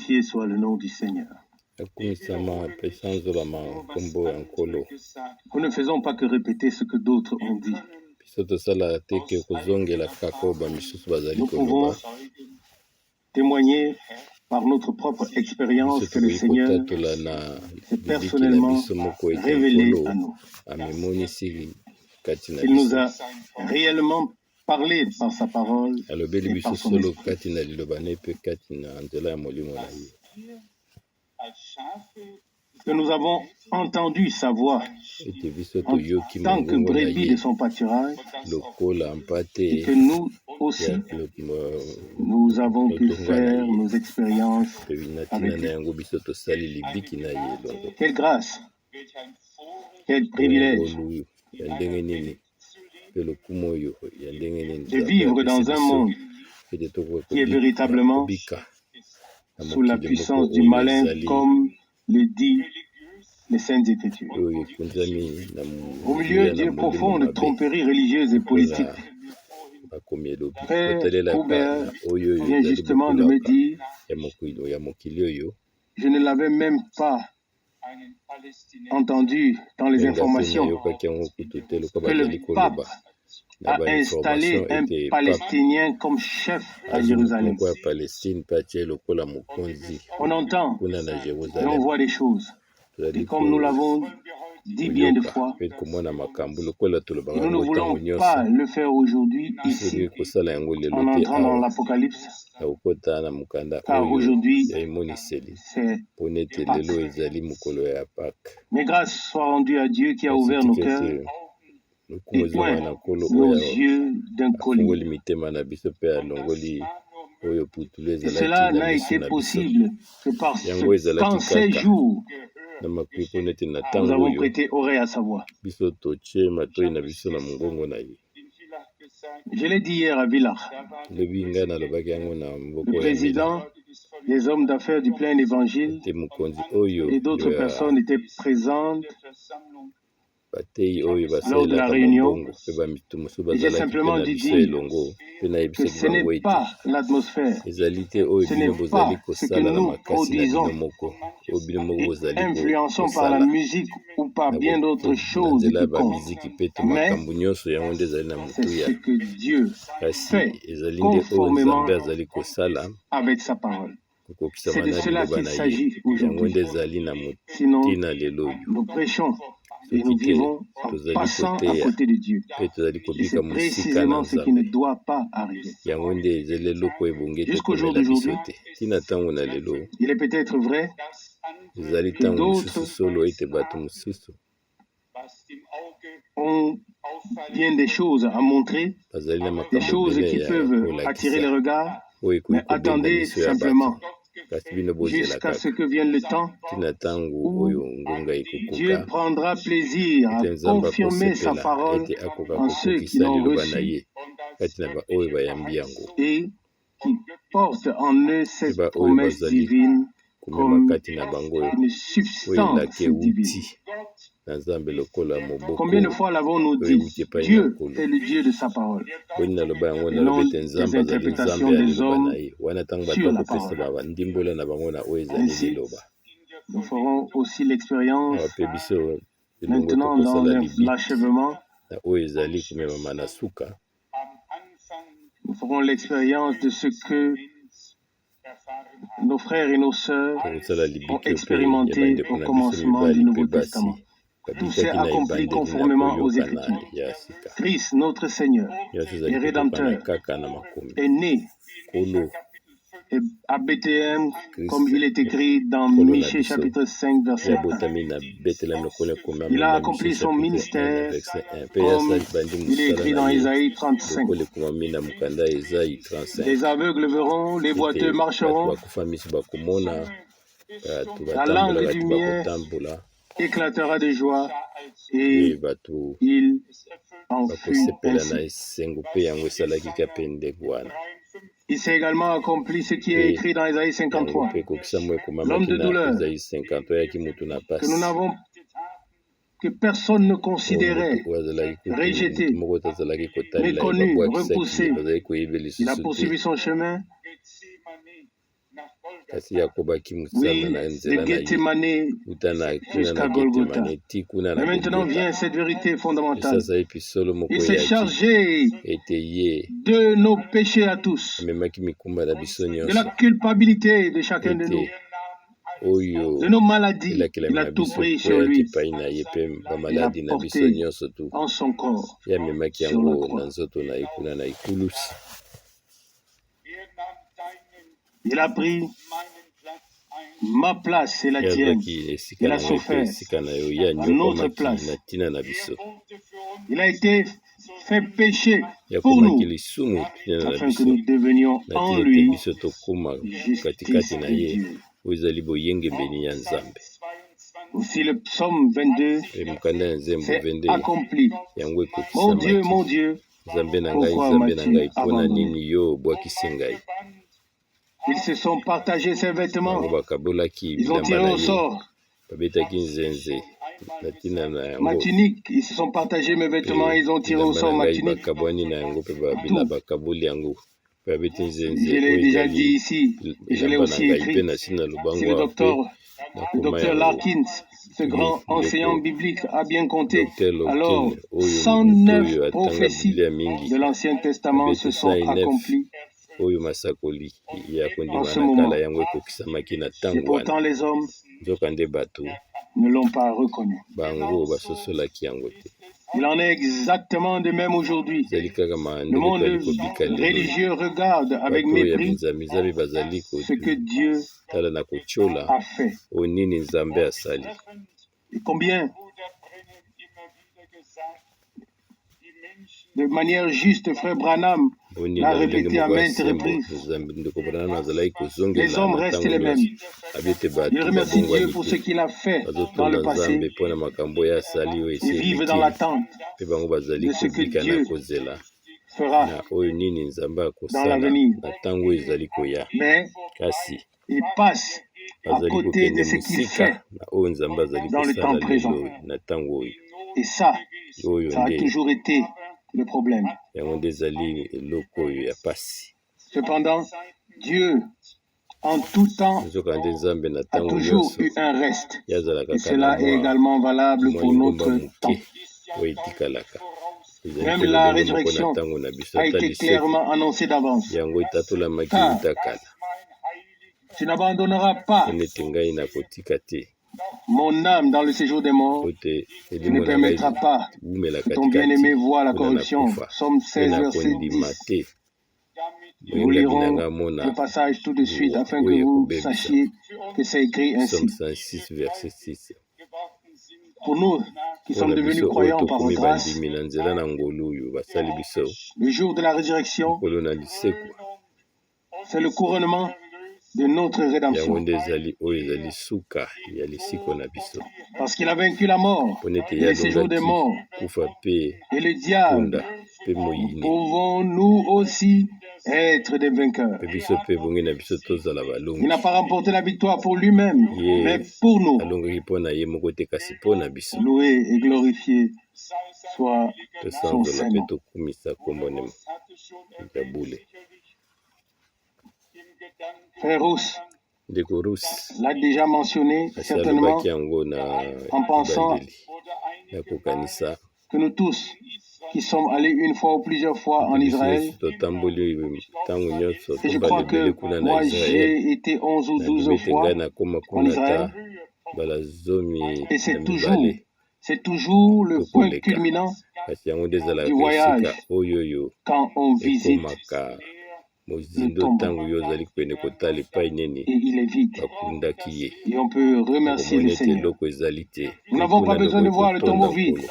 Glorifié soit le nom du Seigneur. akumisama pesanzolama kombo ya nkolo Nous ne faisons pas que répéter ce que d'autres ont dit. biso tosala te ke kozongela kaka oyo bamisusu bazali Nous pouvons koloba témoigner par notre propre expérience biso que le tokoki Seigneur kotatola na s'est libiki na personnellement biso moko ete révélé nkolo à nous. amemonisi kati na Il nous biso a réellement parlé par sa parole alobeli et biso par son solo esprit. kati na liloba na ye mpe kati na nzela ya molimo na ye Que nous avons entendu sa voix ete biso en toyoki tant que mongongo na brebis ye de son pâturage lokola mpate et que nous aussi, ya nous avons pu lotonga na faire ye nos expériences mpe na ntina avec na lui. yango biso tosali libiki na ye elongo Quelle grâce, quel privilège ngolu ya ndenge nini mpe lokumu oyo ya ndenge nini de vivre dans un monde ete tokoka qui est véritablement kobika na sous la mokili moko puissance du oyo malin, ezali comme le dit les Saintes Écritures. oyo ekunzami na Au milieu d'une profonde tromperie religieuse et politique, bakomi elobi Frère kotalelaka Aubert na oyo oyo vient ezali justement de me bokulaka dire, ya mokili oyo je ne l'avais même pas entendu dans les mpenga mpe informations, nayokaki yango kutu te loka que bazali le koloba pape na a installé bainformation un ete pape Palestinien comme chef à azwi Jérusalem. moko ya palestine mpe atie lokola mokonzi On entend kuna na et on jérusalem voit des choses. tozali Et comme nous l'avons dit bien de fois, mpe komona makambo lokola tolobaka et nous ne yango ntango voulons nyonso pas le faire aujourd'hui biso ici, tokoki kosala yango lelo en te entrant dans awa l'Apocalypse, na kokota na mokanda car oyo aujourd'hui, ya emoniseli c'est mpo nete Pâques. lelo ezali mokolo ya pake Mais grâce soit rendue à Dieu qui a ouvert nos cœurs lokumu et ezonga point na nkolo nos oyo yeux d'un afungoli collier. mitema na biso mpe alongoli oyo putulu Et ezalaki cela na n'a miso été na biso possible que parce yango ezalaki qu'en ces kaka jours, na makui mpo nete na nous ntango avons oyo prêté oreille à sa voix. biso totie matoi na biso na mongongo na ye Je l'ai dit hier à Villars. lobi ngai nalobaki yango na Le maboko ya président, les hommes d'affaires du plein évangile ete mokonzi oyo et d'autres personnes étaient présentes batei oyo lors de la basalelaka réunion. mombongo mpe bamitu mosusu Et j'ai bazalaki mpe simplement na dû biso dire elongo mpe que nayebisaki ce bango n'est ete pas l'atmosphère, ezali te oyo ce bino n'est bozali pas ce que kosala na nous makasi na bino produisons moko oyo bino moko et bozali influençons par la kosala musique ou par na bien d'autres na choses nzela ya qui comptent. bamiziki mpe to Mais makambo nyonso yango nde ezali na c'est motuya ce que Dieu kasi fait ezali nde oyo conformément nzambe azali kosala avec sa parole. C'est kokokisama de na cela liloba qu'il na ye s'agit yango aujourd'hui. nde ezali na Sinon, motina lelo oyo nous prêchons et soki nous te vivons en tozali passant à koteya côté de Dieu. mpe tozali Et kobika c'est mosika na précisément ce qui ne nzambe doit pas arriver. yango nde ezali eloko ebongi Jusqu'au jour tokomela biso d'aujourd'hui, te ntina ntango na lelo il est peut-être vrai ezali que ntango mosusu d'autres solo ete bato mosusu ont bien des choses à montrer, bazali na des makambo choses ebele qui ya peuvent kolakisa attirer les regards, oyo mais ekoki kobenda attendez miso ya bato simplement kasi bino bozela jusqu'à ce kaka que vienne le temps ntina ntango où oyo ngonga Dieu ekokoka prendra plaisir à ete nzambe confirmer sa akosepela parole ete akoka en ceux qui kokokisa l'ont liloba na reçu ye kati na baoyo bayambi yango et qui portent en eux mpe cette baoyo promesse bazali divine komema comme kati na bango oyo une oyo substance elaki euti divine. na nzambe lokola moboko Combien de fois l'avons-nous oyo dit? euti epai na Dieu nkolo est le Dieu de sa parole boni naloba yango et nalobi non ete des nzambe azali interprétations nzambe ya des liloba hommes na ye wana ntango bato sur la bakopesa parole. bandimbola na bango na oyo ezali Ainsi, liloba nous ferons aussi l'expérience awa mpe biso elongo maintenant dans tokosala libiki l'achèvement. na oyo ezali komemama na suka Nous ferons l'expérience de ce que nos frères et nos sœurs tokosala ont libiki oyo mpe ya expérimenté bandeko au na biso commencement du mibali mpe Nouveau basi Testament. Tout s'est babikaki na accompli ebandeli na conformément aux koyokana Écritures. ya sika Christ, notre Seigneur nyonso et ezali kokokana Rédempteur, kaka na makomi est né kolo à Bethléem, Christ comme il est écrit dans kolo na Michée biso chapitre 5, mpe verset 1. abotami na betelem lokola ekomami Il a na accompli miche son chapitre 1 na ministère verset 1 mpe comme asali bandi il est mosala écrit na dans ye Isaïe 35. lokola ekomami na mokanda ya Ezayi 35 Les aveugles verront, les ete boiteux bato marcheront, bakufa miso bakomona bato la langue batambolaka du ti mien bakotambola éclatera de joie mpe et bato il en fut bakosepela na ainsi. esengo mpe yango esalaki ka mpe ndenge wana Il s'est également accompli ce qui est mpe écrit dans Isaïe yango 53. mpe ekokisama L'homme ekomamaki de na douleur Ezayi 50 oyaki motu na que nous pasi n'avons que personne ne oyo considérait, motu oyo azalaki kutu rejeté, motu moko te azalaki kotalela ye méconnu, babwakisaki repoussé. ye bazalaki koyeba Il a lisusu te poursuivi son chemin kasi yakobaki mosala Oui, na de nzela na ye Gethsemane uta na kuna jusqu'à na Golgotha. Gethsemane ti kuna na Mais maintenant Golgotha. vient cette vérité Pe fondamentale. sasa ye mpe solo moko Il s'est eyaki chargé ete ye de nos péchés à tous, amemaki mikumba na biso de la nyonso culpabilité de chacun de nous, ete oyo de nos maladies. elakelami Il a na tout biso pris sur ekweyaki lui. epai na ye mpe Il a bamaladi na biso porté nyonso tu en son corps ye amemaki sur la yango na croix. nzoto na ye kuna na ekulusi. Il a pris ma place et la ye tienne. azwaki esika Il na a ngai mpe souffert esika na yo ye à notre anyokomaki place. na ntina na biso Il a été fait péché ye pour akomaki nous, lisumu ntina na afin que biso nous devenions na en ntina ete lui biso tokóma katikati justice na de ye Dieu. oyo ezali boyengebeni ya nzambe. Aussi le psaume 22 Pe mokanda ya nzembo s'est 22 accompli. yango Mon ekokisamaki. Dieu, Nzambe na ngai, pourquoi nzambe na m'as-tu ngai, mpo na abandonné? nini yo obwakisi ngai? Ils se sont partagés ses vêtements. Bango bakabolaki Ils ont bilamba tiré na au ye, sort babetaki nzenze na ntina na ma yango. tunique. Ils se sont partagés mes vêtements. Ils ont tiré au Bilamba sort na ma ngai tunique. bakabwani na yango mpe Tout. bakaboli yango mpe babeti nzenze Je l'ai oyo déjà dit ezali ici. Et je l'ai bilamba na aussi ngai écrit. mpe nasi na Si lobango le awa mpe docteur nakoma yango. Larkins, ce Tuli grand enseignant ndeko biblique, a bien compté, Dr Lokin alors oyo moto 109 oyo atanga prophéties biblia mingi de l'Ancien Testament se abeti sont 109 accomplies oyo masakoli ya en kondima ce na moment. kala yango ekokisamaki na Et ntango wana. pourtant les hommes Nzokande bato ne l'ont pas reconnu. bango basosolaki yango te. Il en est exactement de même aujourd'hui. Ezali kaka Le mandenge monde toali kobika lelo religieux regarde avec bato ya mépris binzambi bazali ce que Dieu kotala na kotiola a fait. oyo nini nzambe asali. Et combien, de manière juste, frère Branham Oni l'a na ndenge répété à moko ya maintes sembo reprises. nzambe ndeko Branham azalaki Les kozongela hommes na restent ntango les mêmes. nyonso abete Ils bato remercient Dieu babongwani pour ce te qu'il a fait dans bazotonda le passé nzambe mpo na makambo oyo asali oyo esi et vivent dans eleki l'attente mpe bango bazali de ce que kobika na Dieu kozela fera na oyo nini nzambe dans akosala l'avenir. na ntango oyo ezali koya. Mais Kasi ils passent à bazali côté de kokende ce qu'il mosika fait na oyo nzambe azali dans le temps kosala présent. lelo na ntango oyo Et ça oyo a nde toujours été le problème. yango nde ezali eloko oyo ya pasi. Cependant, Dieu, en tout temps, nzoka nde nzambe na a ntango toujours nyonso eu un reste. ye azala Et kaka na cela est également valable mwa pour lingomba notre temps. moke oyo etikalaka. Ezali Même mpe la lolenge moko na résurrection ntango na biso a ata été liseku clairement annoncée d'avance. yango etatolamaki Car uta kala tu n'abandonneras pas po neti ngai nakotika te mon âme dans le séjour des morts. po te Tu ne elimo na ngai permettras pas umela que ton bien-aimé katikati voie la mpona corruption. nakufa Psaume mpe 16, verset nakondima 10. te Nous moyengabi na lirons ngai amona le passage tout de suite liwa afin que oyo vous ekobebisa. sachiez que c'est écrit ainsi. Psaume 106 verset 6. Pour nous qui sommes mpona devenus biso oyo croyants par tokomi grâce, bandimi na nzela na ngolu oyo basali biso le jour de la résurrection, mokolo na liseku c'est le couronnement de notre yango rédemption. nde ezali oyo ezali suka ya lisiko na biso Parce qu'il a vaincu la mort mpo nete et ye le séjour des alongaki morts kufa mpe et le diable. kunda mpe moyini Pouvons-nous aussi être des vainqueurs? mpe biso mpe bonge na biso tozala balongi. Il n'a pas remporté la victoire pour lui-même, Ye mais pour nous. alongaki mpo na ye moko te kasi mpo na biso Loué et glorifié soit son tosanzola mpe Saint-Nom. tokumisa kombone ya bule. Frère Rousse ndeko Rus l'a déjà mentionné asi certainement alobaki yango na en pensant ebandeli ya kokanisa que nous tous qui sommes allés une fois ou plusieurs fois en biso Israël, nyonso totamboli ntango nyonso et je crois tobalebele que kuna na moi Israel j'ai été 11 ou 12 nandimi ete fois ngai nakóma en kuna Israël, ata bala zomi et na mibale c'est toujours le point tokoleka culminant kasi yango nde ezalaka du voyage esika oyo quand on visite ekomaka le mozindo tombeau ntango yo ozali kokende kotala epai nini et il est vide. bakundaki ye Et on peut remercier okomona le ete Seigneur. eloko ezali te. Nous n'avons pas besoin de voir le tombeau vide. biso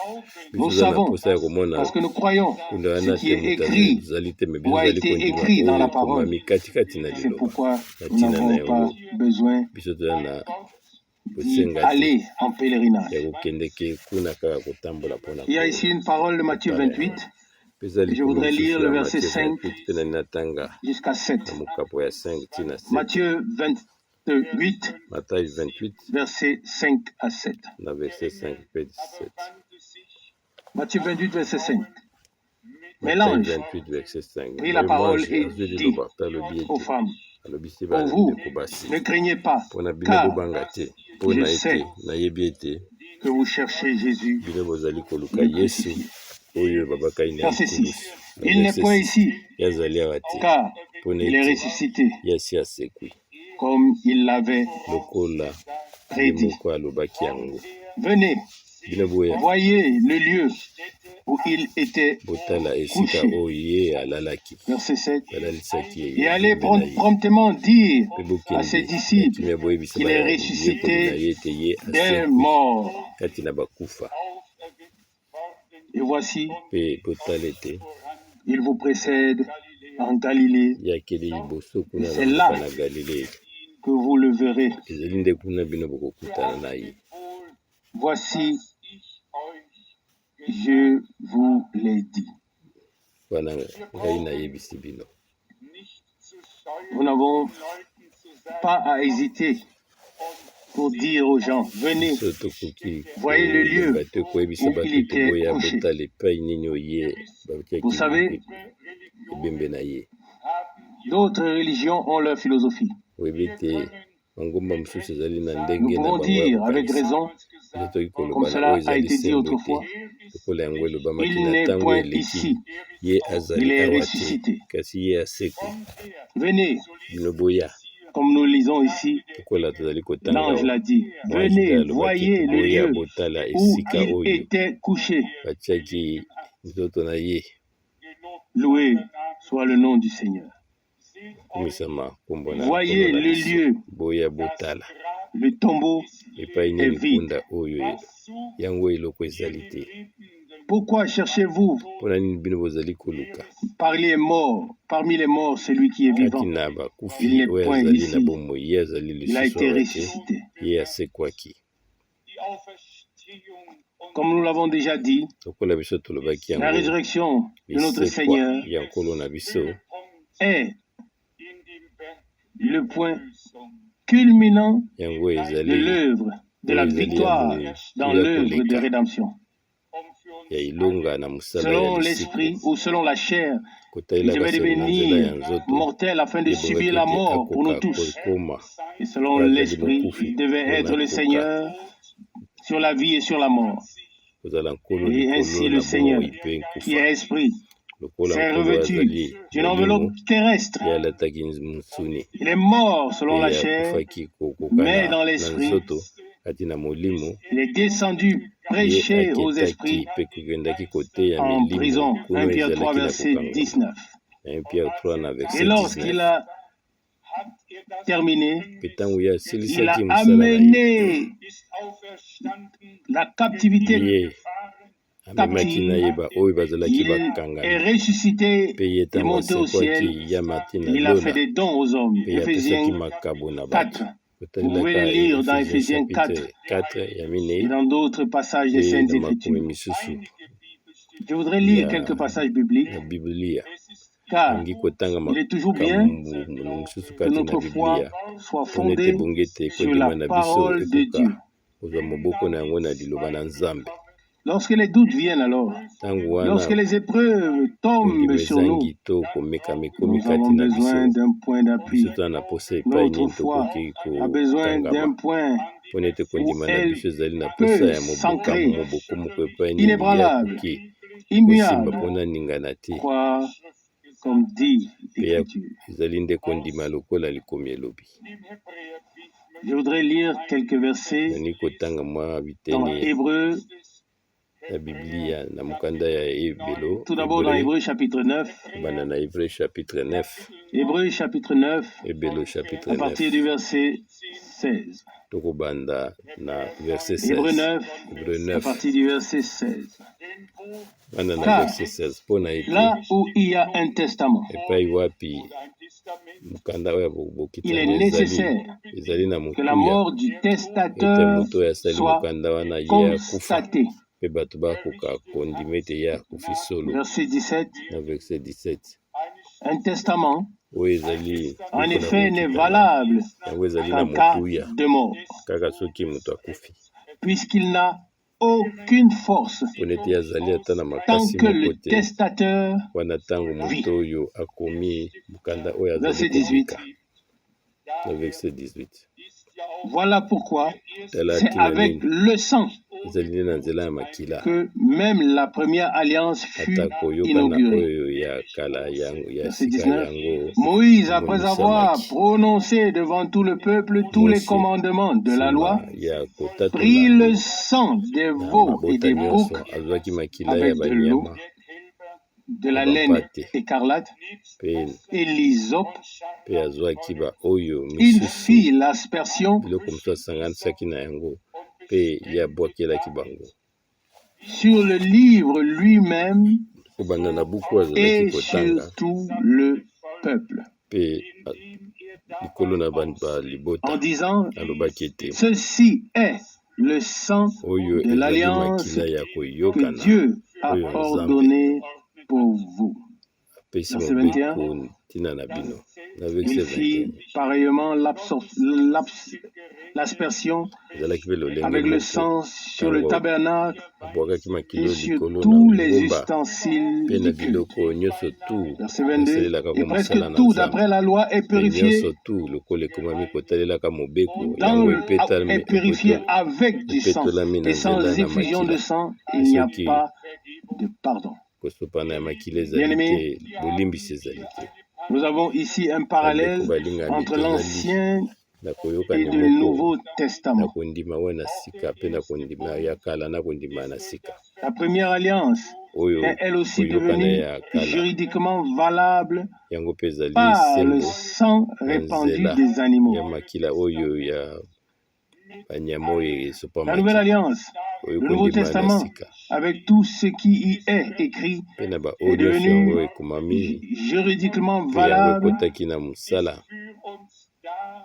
Nous oza na savons, mposa ya komona parce que nous croyons kunda ce wana qui te est moto écrit ezali te me biso ou a ozali été kondima écrit dans oyo la parole. ekomami katikati na C'est liloba pourquoi na nous ntina na n'avons pas yango besoin biso toza na d'y bosenga te aller en ya pèlerinage. kokende ke kuna kaka kotambola mpona Il y a ici une parole de Matthieu 28 mpe eza et je likolo voudrais lire mosusu le ya verset Matthieu 5 28 mpe nani natanga jusqu'à 7. na mokapo ya 5 ntina 7. Matthieu 28, Matayi 28 verset 5 à 7. na verset 5 mpe 17. Matthieu 28, verset 5. Mais Matayi l'ange 28 verset 5 prit la parole et azwi dit liloba mpe alobi aux ete femmes, alobi se Pour vous, bandeko basi ne craignez pas, mpona bino car bobanga te mpona je sais ete nayebi ete que vous cherchez Jésus, bino bozali koluka le Yesu crucifié. oyo babakani na Verset ekulusu 6. na Il n'est verset point 6 ici, ye azali awa te car mpona il est ete ressuscité, ye asi asekwi comme il l'avait lokola ye prédit. moko alobaki yango. Venez, Bino boya voyez le lieu où il était botala esika couché. oyo ye alalaki Verset 7. balalisaki ye Et allez nzembe na ye promptement dire mpe à bokende ses na disciples kimia boyebisa qu'il est bayekoli na ressuscité ye ete ye des asekwi morts. kati na bakufa Et voici, mpe botala ete il vous précède en Galilée. ye akeli liboso kuna C'est na là mboka na galilei que vous le verrez. ezali nde kuna bino bokokutana na ye. Voici, je vous l'ai dit. Wana ngai nayebisi bino Nous n'avons pas à hésiter pour dire aux gens, venez, biso tokoki voyez le lieu koyeba te koyebisa où bato il ete était boya couché. botala epai nini oyo ye Vous batiaki savez, ebembe na ye. d'autres religions ont leur philosophie. oyebi ete bangomba mosusu ezali na Nous ndenge na pouvons bango ya dire avec kokanisa raison, nde toki comme koloba na cela oyo a ezali été dit sembo te autrefois, lokola yango elobamaki il na n'est ntango point eleki ici, ye il azali est awa te ressuscité. kasi ye asekwi. Venez, bino boya comme nous lisons ici, lokola tozali kotanga l'ange l'a dit, mwanji nde venez, alobaki ete voyez le boya lieu botala où esika il oyo était couché. batiaki nzoto na ye. Loué soit le nom du Seigneur. komisama nkombo na Voyez nkolo na le biso lieu, boya botala le tombeau epai est nini vide. mpunda oyo yango eloko ezali te. Pourquoi cherchez-vous mpona nini bino bozali koluka parmi les morts celui qui est kati vivant? na Il bakufi n'est oyo point azali na ici, bomoi ye azali il a lisusu été awa te ressuscité. ye asekwaki. Comme nous l'avons déjà dit, lokola biso tolobaki la yango résurrection de notre lisekwa Seigneur ya nkolo na biso est le point culminant yango de ezali l'œuvre, de la oyo ezali ya victoire dans motu ya l'œuvre de koleka rédemption. ya ilonga na mosala ya Selon lisiko l'esprit ou selon la chair, il kotalela devait basolo na nzela ya devenir nzoto mortel afin de ye subir bobaki la ete mort pour nous akoka tous. kokoma Et selon oyo azali l'esprit, mokufi il devait mpona être le koka Seigneur sur la vie et sur la mort. kozala nkolo Et ainsi likolo le na Seigneur, bomoi mpe qui nkufa est esprit, lokola s'est nkolo revêtu azali d'une molimo enveloppe terrestre. ye alataki mosuni Il est mort selon mpe la ye chair, akufaki kokoka mais dans na l'esprit, nzoto kati na molimo il est descendu ye prêcher aux aketaki esprits mpe kokendaki koteya en milimo prison. 1 kuno Pierre 3, ezalaki na verset kokangama. 19. 1 Pierre 3 na Et verset lorsqu'il 19 a terminé, mpe ntango ye il a asilisaki mosala na ye amené la captivité ye amemaki na ye captive. oyo bazalaki Il est bakangami ressuscité mpe ye et ntango monté au ciel. asekwaki ya mati na Et il a fait lola des dons aux hommes. mpe apesaki Éphésiens makabo na bato 4. Vous pouvez le kotalelaka lire dans Ephésiens Éphésiens 4 chapitre 4 ya et minei dans d'autres passages des mpe Saintes na makomi Écritures. misusu Je voudrais lire ya quelques passages bibliques, biblia car lingi kotanga il est toujours bien makambo mosusu que kati na notre foi biblia soit mpona ete fondée bongi ete sur kondima la na biso parole de ekoka Dieu. kozwa moboko na yango na liloba na nzambe. Lorsque les doutes viennent alors, ntango wana lorsque les épreuves tombent kondima sur nous, ezangi to komekama ekomi nous kati avons na biso besoin d'un point d'appui. biso toza na posa epai Notre nini foi tokoki a besoin d'un kokangama point mpona ete où kondima na elle biso ezali na peut posa ya s'ancrer, moboko moko epai nini inébranlable, yakoki kosimba immuable, mpona ningana te croire comme dit mpe ya l'Écriture. ezali nde kondima lokola likomi elobi. Je voudrais lire quelques versets nani kotanga mwa dans biteni Hébreu, na biblia na mokanda ya ebelo tout d'abord dans Hébreu chapitre 9. banda na Hébreu chapitre 9 Hébreu chapitre 9, ebelo chapitre à partir 9 du verset 16. tokobanda na verset Hébreu 16 9, Hébreu à 9 partir du verset 16. banda na Car verset 16 mpona ete là où il y a un testament, epai wapi mokanda oyo il est bokitani nécessaire ezali na que la motuya mort du ete testateur moto oyo asali soit mokanda wana ye akufa constatée. mpe bato bakoka kondima ete ye akufi solo. Verset 17. Na verset 17 Un testament, oyo ezali en mpona effet, n'est kokitana valable yango ezali na qu'en cas motuya de mort, kaka soki moto akufi puisqu'il n'a aucune force mpona ete azali ata na tant makasi que moko le te testateur wana ntango vit. moto oyo akomi mokanda oyo Verset azali 18. kobika. na verset 18. Voilà pourquoi Tala c'est tina avec nini le sang ezali nde na nzela ya makila que même la première alliance fut ata koyokana inaugurée. oyo ya kala yango ya Verset sika 19. yango Moïse, après avoir emomisamaki prononcé devant tout le peuple tous les Mose commandements de la loi, nsima ya kotatola prit le sang des na veaux et mabota des nyonso boucs azwaki makila ya avec de l'eau, banyama de mpe la laine bampate écarlate mpe et l'hysope. mpe azwaki baoyo Il misusu fit l'aspersion biloko mosusu asanganisaki na yango mpe ye abwakelaki bango sur le livre lui-même kobanda na buku azalaki et sur kotanga tout le peuple, mpe likolo na en balibota disant, alobaki ete ceci est le sang oyo de ezali l'alliance makila ya que koyokana Dieu a oyo nzambe ordonné pour vous. apesi Verset 21. mobeko ntina na bino na Il verset 21 fit pareillement l'aspersion ezalaki mpe lolenge avec le moko sang sur le ntango tabernacle abwakaki et makilo sur likolo na tous les ngomba ustensiles mpe na du culte. biloko nyonso tu Verset 22. basalelaka Et ko presque mosala na tout nzambe d'après la loi est mpe purifié, nyonso tu lokola ekomami kotalelaka mobeko dans, yango est purifié avec du sang. epetolami na Et sans nzela na effusion de makila sang, il n'y a soki pas de pardon. kosopana ya makila ezali Bien-aimés, te bolimbisi ezali te nous avons ici un bandeko parallèle balingami entre tozali l'Ancien na et koyokani le moko Nouveau na Testament. kondima we na sika mpe na kondima ya kala na kondima na sika La première alliance oyo est elle aussi koyokana devenue ya kala juridiquement valable yango mpe ezali par le sembo sang na répandu nzela des animaux. ya makila oyo ya banyama oyo La esopamaki Nouvelle Alliance, oyo le Nouveau kondima na Testament, sika avec tout ce qui y est écrit, mpe na est baoyo nyonso yango devenu ekomami juridiquement mpe yango valable. ekotaki na mosala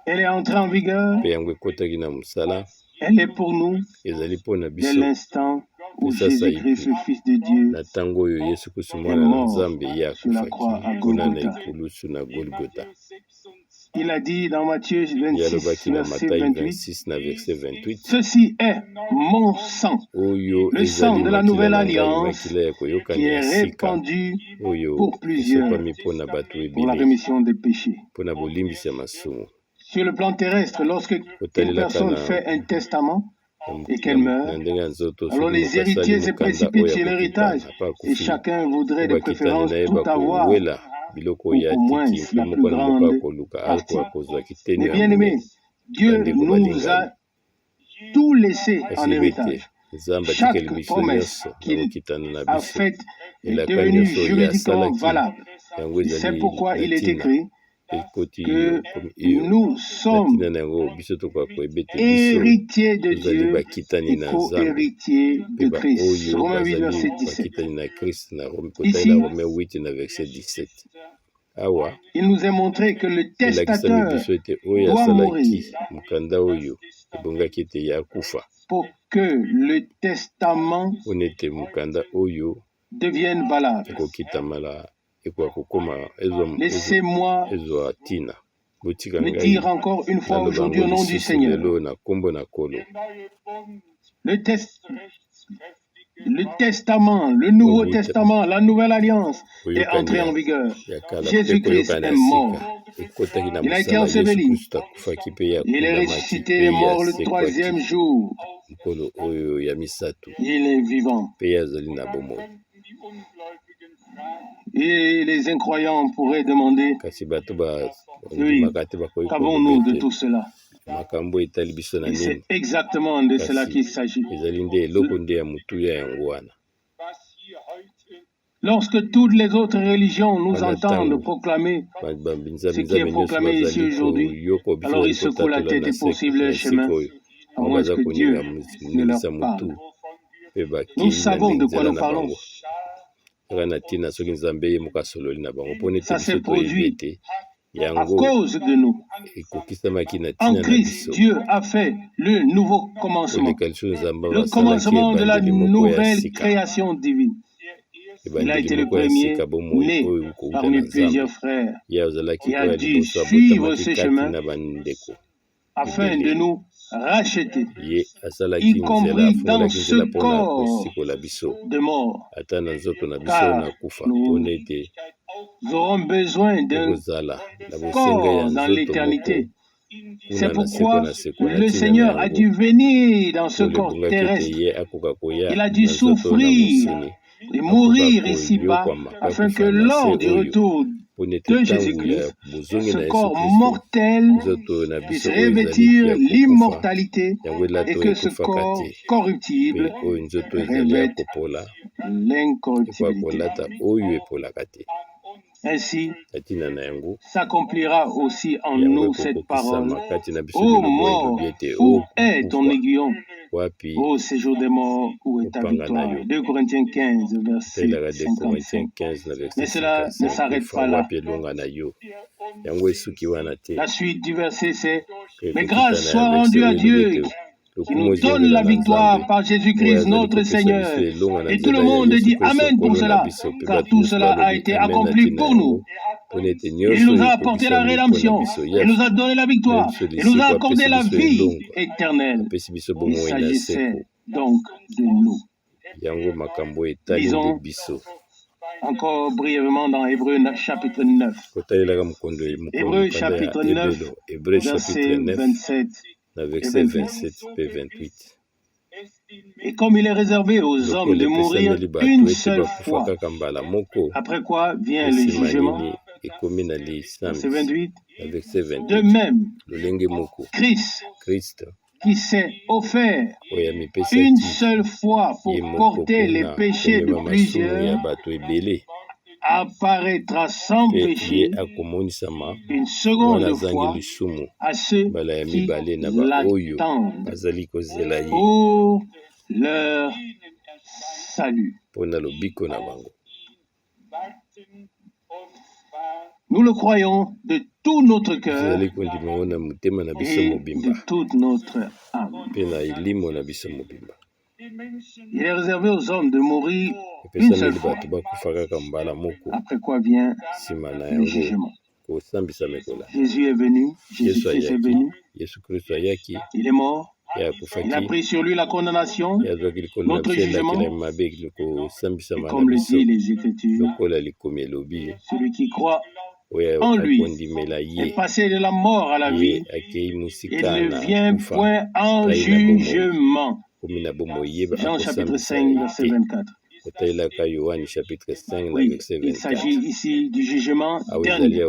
Elle est entrée en vigueur. mpe yango ekotaki na mosala Elle est pour nous ezali mpo na dès biso l'instant où mpe sasa Jésus-Christ, le Fils de Dieu, na ntango oyo yesu kristo est mwana na mort nzambe ye sur la akufaki croix à mpona na Golgotha. ekulusu na golgota Il a dit dans Matthieu ye 26, alobaki na verset matayi 28, 26 na verset 28 ceci est mon sang, oyo le sang ezali de la makila nouvelle na ngai alliance makila ya qui koyokani est ya sika répandu oyo pour plusieurs esopami mpona bato pour la ebele rémission des péchés. mpona bolimbisi ya masumu Sur le plan terrestre, lorsque une kotalelaka personne na fait un testament et qu'elle na meurt, ndenge ya nzoto alors soki les moto asali héritiers se mokanda précipitent oyo sur akokita l'héritage apa et akufi chacun voudrait po de bakitani préférence na ye tout avoir, bakowela biloko ou oyo au moins atiki mpe la moko plus na moko grande akoluka partie. akozwa kiteni Mais ya bien aimé, monene Dieu bandeko nous balingami a tout laissé en kasi yeba ete héritage. nzambe Chaque atikeli biso promesse nyonso na qu'il kokitana na a biso faite est elaka devenue nyonso oyo juridiquement asalaki valable. yango Et c'est ezali pourquoi na il est ntina écrit ekoti que iyo nous na sommes ntina na yango biso tokoka koyeba ete biso héritiers de tozali Dieu bakitani et na nzambe co-héritiers mpe de Christ. baoyo Romains 8, bazali verset 17. bakitani na krist na kotalela Ici, Romain 8 na verset 17 awa il nous est montré que le elakisami testateur biso ete oyo doit asalaki mourir mokanda oyo ebongaki ete ye akufa pour que le testament mpona ete mokanda oyo devienne valable. ekokitamala ekoka kokoma Laissez-moi ezwa ntina botika le ngai dire encore une fois naloba aujourd'hui yango au nom du lisusu Seigneur. lelo na nkombo na kolo Le testament, le Nouveau Testament, la Nouvelle Alliance est entré en vigueur. Jésus-Christ est mort. Il a été enseveli. Il est ressuscité des morts le troisième jour. Il est vivant. Et les incroyants pourraient demander, oui, qu'avons-nous de tout cela? Et c'est exactement de cela qu'il s'agit. Lorsque toutes les autres religions nous entendent proclamer ce qui est proclamé ici aujourd'hui, alors ils secouent la tête et poursuivent leur chemin, à moins que Dieu ne leur parle. Nous savons de quoi nous parlons. Ça s'est produit à cause de nous. En Christ, Dieu a fait le nouveau commencement, le commencement de la nouvelle création divine. Il a été le premier né parmi plusieurs frères et a dû suivre ce chemin afin de nous racheter, y compris dans ce corps de mort, car nous aurons besoin d'un corps dans l'éternité C'est pourquoi le Seigneur a dû venir dans ce corps terrestre. Il a dû souffrir et mourir ici-bas afin que lors du retour de Jésus-Christ, ce corps mortel puisse revêtir l'immortalité et que ce corps corruptible revête l'incorruptibilité. Ainsi, s'accomplira aussi en nous cette parole. Ô mort, où est ton aiguillon? Ô séjour des morts, où est ta victoire? 2 Corinthiens 15, verset 55. Mais cela ne s'arrête pas là. La suite du verset, c'est « Mais grâce soit rendue à Dieu qui nous donne la victoire par Jésus-Christ notre Seigneur. » Et tout le monde dit Amen pour cela, car tout cela a été accompli pour nous. Il nous a apporté la rédemption, il nous a donné la victoire, il nous a accordé la vie éternelle. Il s'agissait donc de nous. Lisons encore brièvement dans Hébreux chapitre 9. Hébreux chapitre 9, verset 27. Verset 27 et 28. Et comme il est réservé aux hommes de mourir une seule fois, après quoi vient le jugement. Verset 28. De même, Christ, qui s'est offert une seule fois pour porter les péchés de plusieurs, apparaîtra sans péché une seconde fois à ceux qui l'attendent. Oh, leur salut. Nous le croyons de tout notre cœur et de toute notre âme. Il est réservé aux hommes de mourir une seule fois, après quoi vient le jugement. Jésus est venu, Jésus-Christ est venu, il est mort, il a pris sur lui la condamnation, notre jugement, et comme le dit les Écritures, celui qui croit en lui est passé de la mort à la vie et ne vient point en jugement. Jean chapitre 5, verset 24. Oui, il s'agit ici du jugement dernier.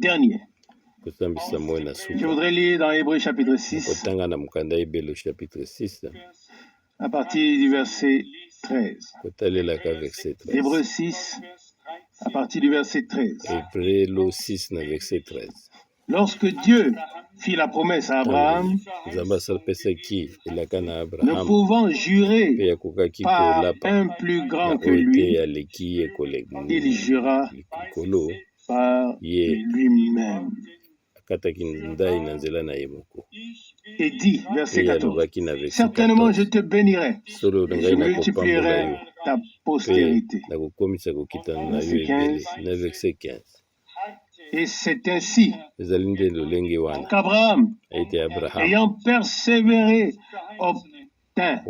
Dernier. Je voudrais lire dans Hébreux chapitre 6, à partir du verset 13. Hébreux 6, à partir du verset 13. Lorsque Dieu fit la promesse à Abraham, ne pouvant jurer par un plus grand que lui, il jura par lui-même. Et dit, verset 14, certainement je te bénirai, et je multiplierai ta postérité. Verset 15. Et c'est ainsi qu'Abraham, ayant persévéré, obtint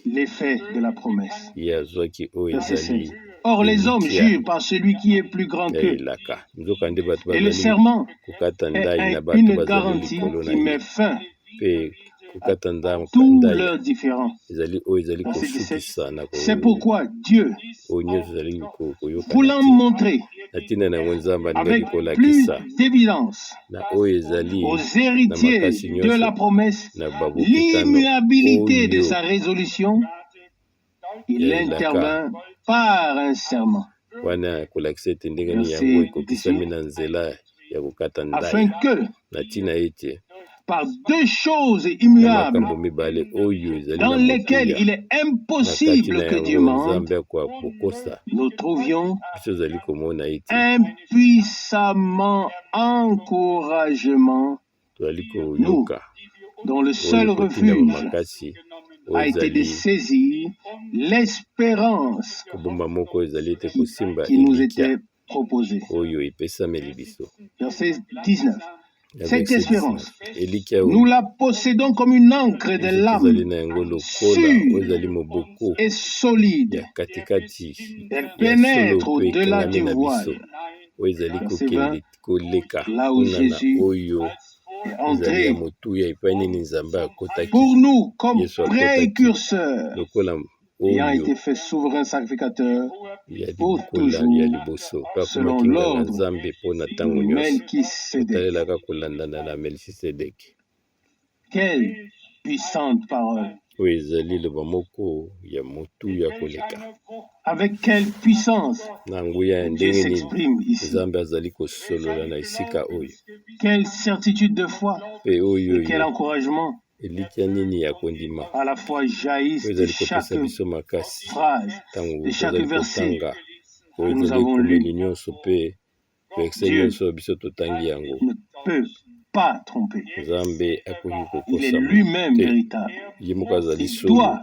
l'effet de la promesse. Verset 16. Or les hommes jurent par celui qui est plus grand qu'eux. Et le serment est une garantie qui met fin à tous leurs différends. Verset 17. C'est pourquoi Dieu, voulant montrer avec plus d'évidence aux héritiers de la promesse l'immuabilité de sa résolution, il intervint par un serment. Verset 17. Afin que, par deux choses immuables, dans lesquelles il est impossible que Dieu mente, nous trouvions impuissamment encouragement, nous, dont le seul refuge a été de saisir l'espérance qui nous était proposée. Verset 19. Cette espérance, nous la possédons comme une encre de l'âme, sûre et solide. Elle pénètre au-delà du voile. Verset 20, là où Jésus est entré pour nous comme précurseur, ayant été fait souverain sacrificateur pour toujours, selon l'ordre de Melchisédek. Quelle puissante parole! Avec quelle puissance Dieu s'exprime ici. Quelle certitude de foi et quel encouragement à la fois jaillissent de chaque phrase, de chaque verset que nous avons lu. Dieu ne peut pas tromper. Il est lui-même véritable. Il doit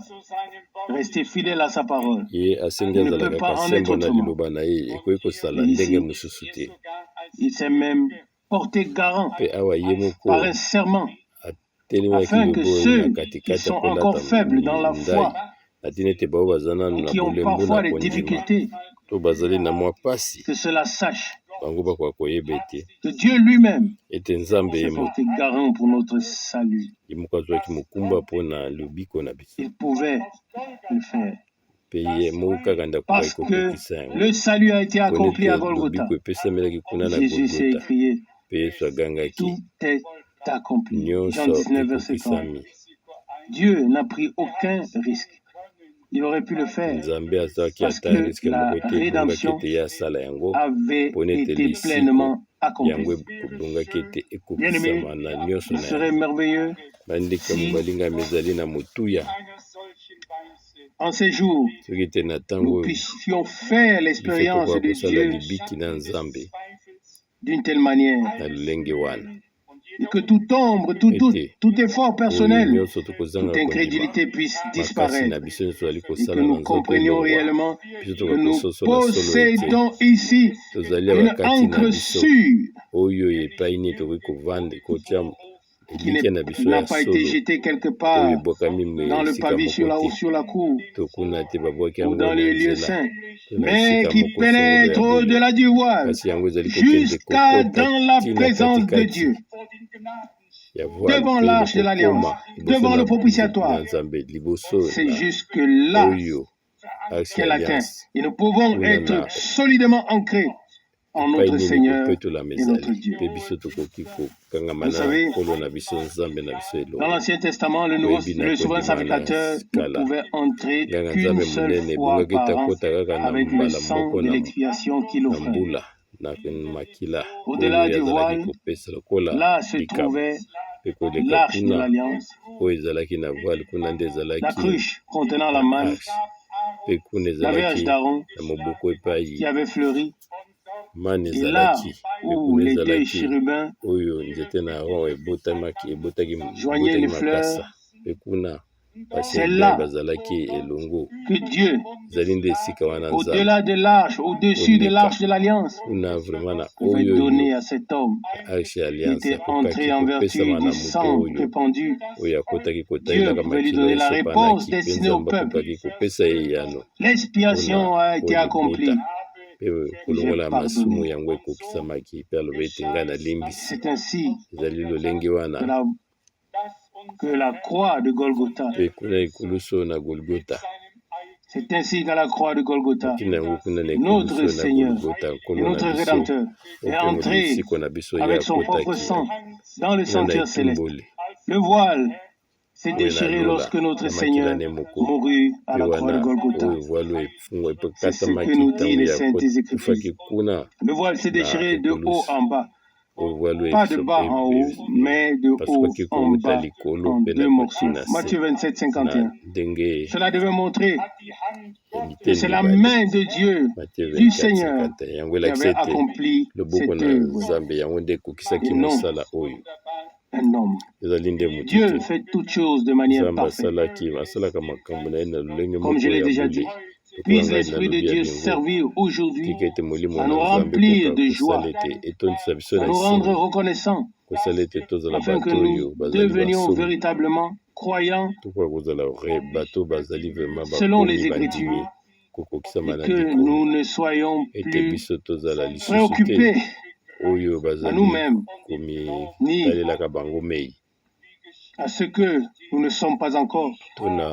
rester fidèle à sa parole. Il ne peut pas en être autrement. Ici, il s'est même porté garant par un serment afin que ceux qui sont encore faibles dans la foi et qui ont parfois des difficultés, que cela sache que Dieu lui-même s'est porté garant pour notre salut. Il pouvait le faire. Parce que le salut a été accompli à Golgotha. Jésus s'est écrié, tout est accompli. Jean 19, verset 30. Dieu n'a pris aucun risque. Il aurait pu le faire parce que la rédemption avait été pleinement accomplie. Bien-aimés, il serait merveilleux si, en ces jours, nous puissions faire l'expérience de Dieu d'une telle manière et que toute ombre, tout effort personnel, toute incrédulité puisse disparaître et que nous comprenions réellement que nous possédons ici une encre sûre qui n'a pas été jetée quelque part dans le pavé ou sur la cour ou dans les lieux saints, mais qui pénètre au-delà du voile jusqu'à dans la présence de Dieu. Devant l'arche de l'Alliance, devant le propitiatoire, c'est jusque-là qu'elle atteint. Et nous pouvons être solidement ancrés en notre Seigneur et notre Dieu. Vous savez, dans l'Ancien Testament, le souverain sacrificateur ne pouvait entrer qu'une seule fois par an avec le sang de l'expiation qu'il offrait. Au-delà du voile, là se trouvait l'arche de l'Alliance, la cruche contenant la manne, la verge d'Aaron qui avait fleuri, et là où les deux chérubins joignaient les fleurs, c'est là que Dieu, au-delà de l'arche, au-dessus de l'arche de l'Alliance, pouvait donner à cet homme qui était entré en vertu du sang répandu. Dieu pouvait lui donner la réponse destinée au peuple. L'expiation a été accomplie. C'est ainsi que la croix de Golgotha, c'est ainsi qu'à la croix de Golgotha, notre Seigneur et notre Rédempteur est entré avec son propre sang dans le sanctuaire céleste. Le voile s'est déchiré lorsque notre Seigneur mourut à la croix de Golgotha. C'est ce que nous disent les Saintes Écritures. Le voile s'est déchiré de haut en bas. Pas de bas en haut, mais de haut en bas, en deux morceaux. Matthieu 27, 51. Cela devait montrer que c'est la main de Dieu, du Seigneur, qui avait accompli cette œuvre. Et non un homme. Dieu fait toutes choses de manière parfaite. Comme je l'ai déjà dit, puisse l'Esprit de Dieu servir aujourd'hui à nous remplir de joie, à nous rendre reconnaissants afin que nous devenions véritablement croyants selon les Écritures et que nous ne soyons plus préoccupés à nous-mêmes ni à ce que nous ne sommes pas encore,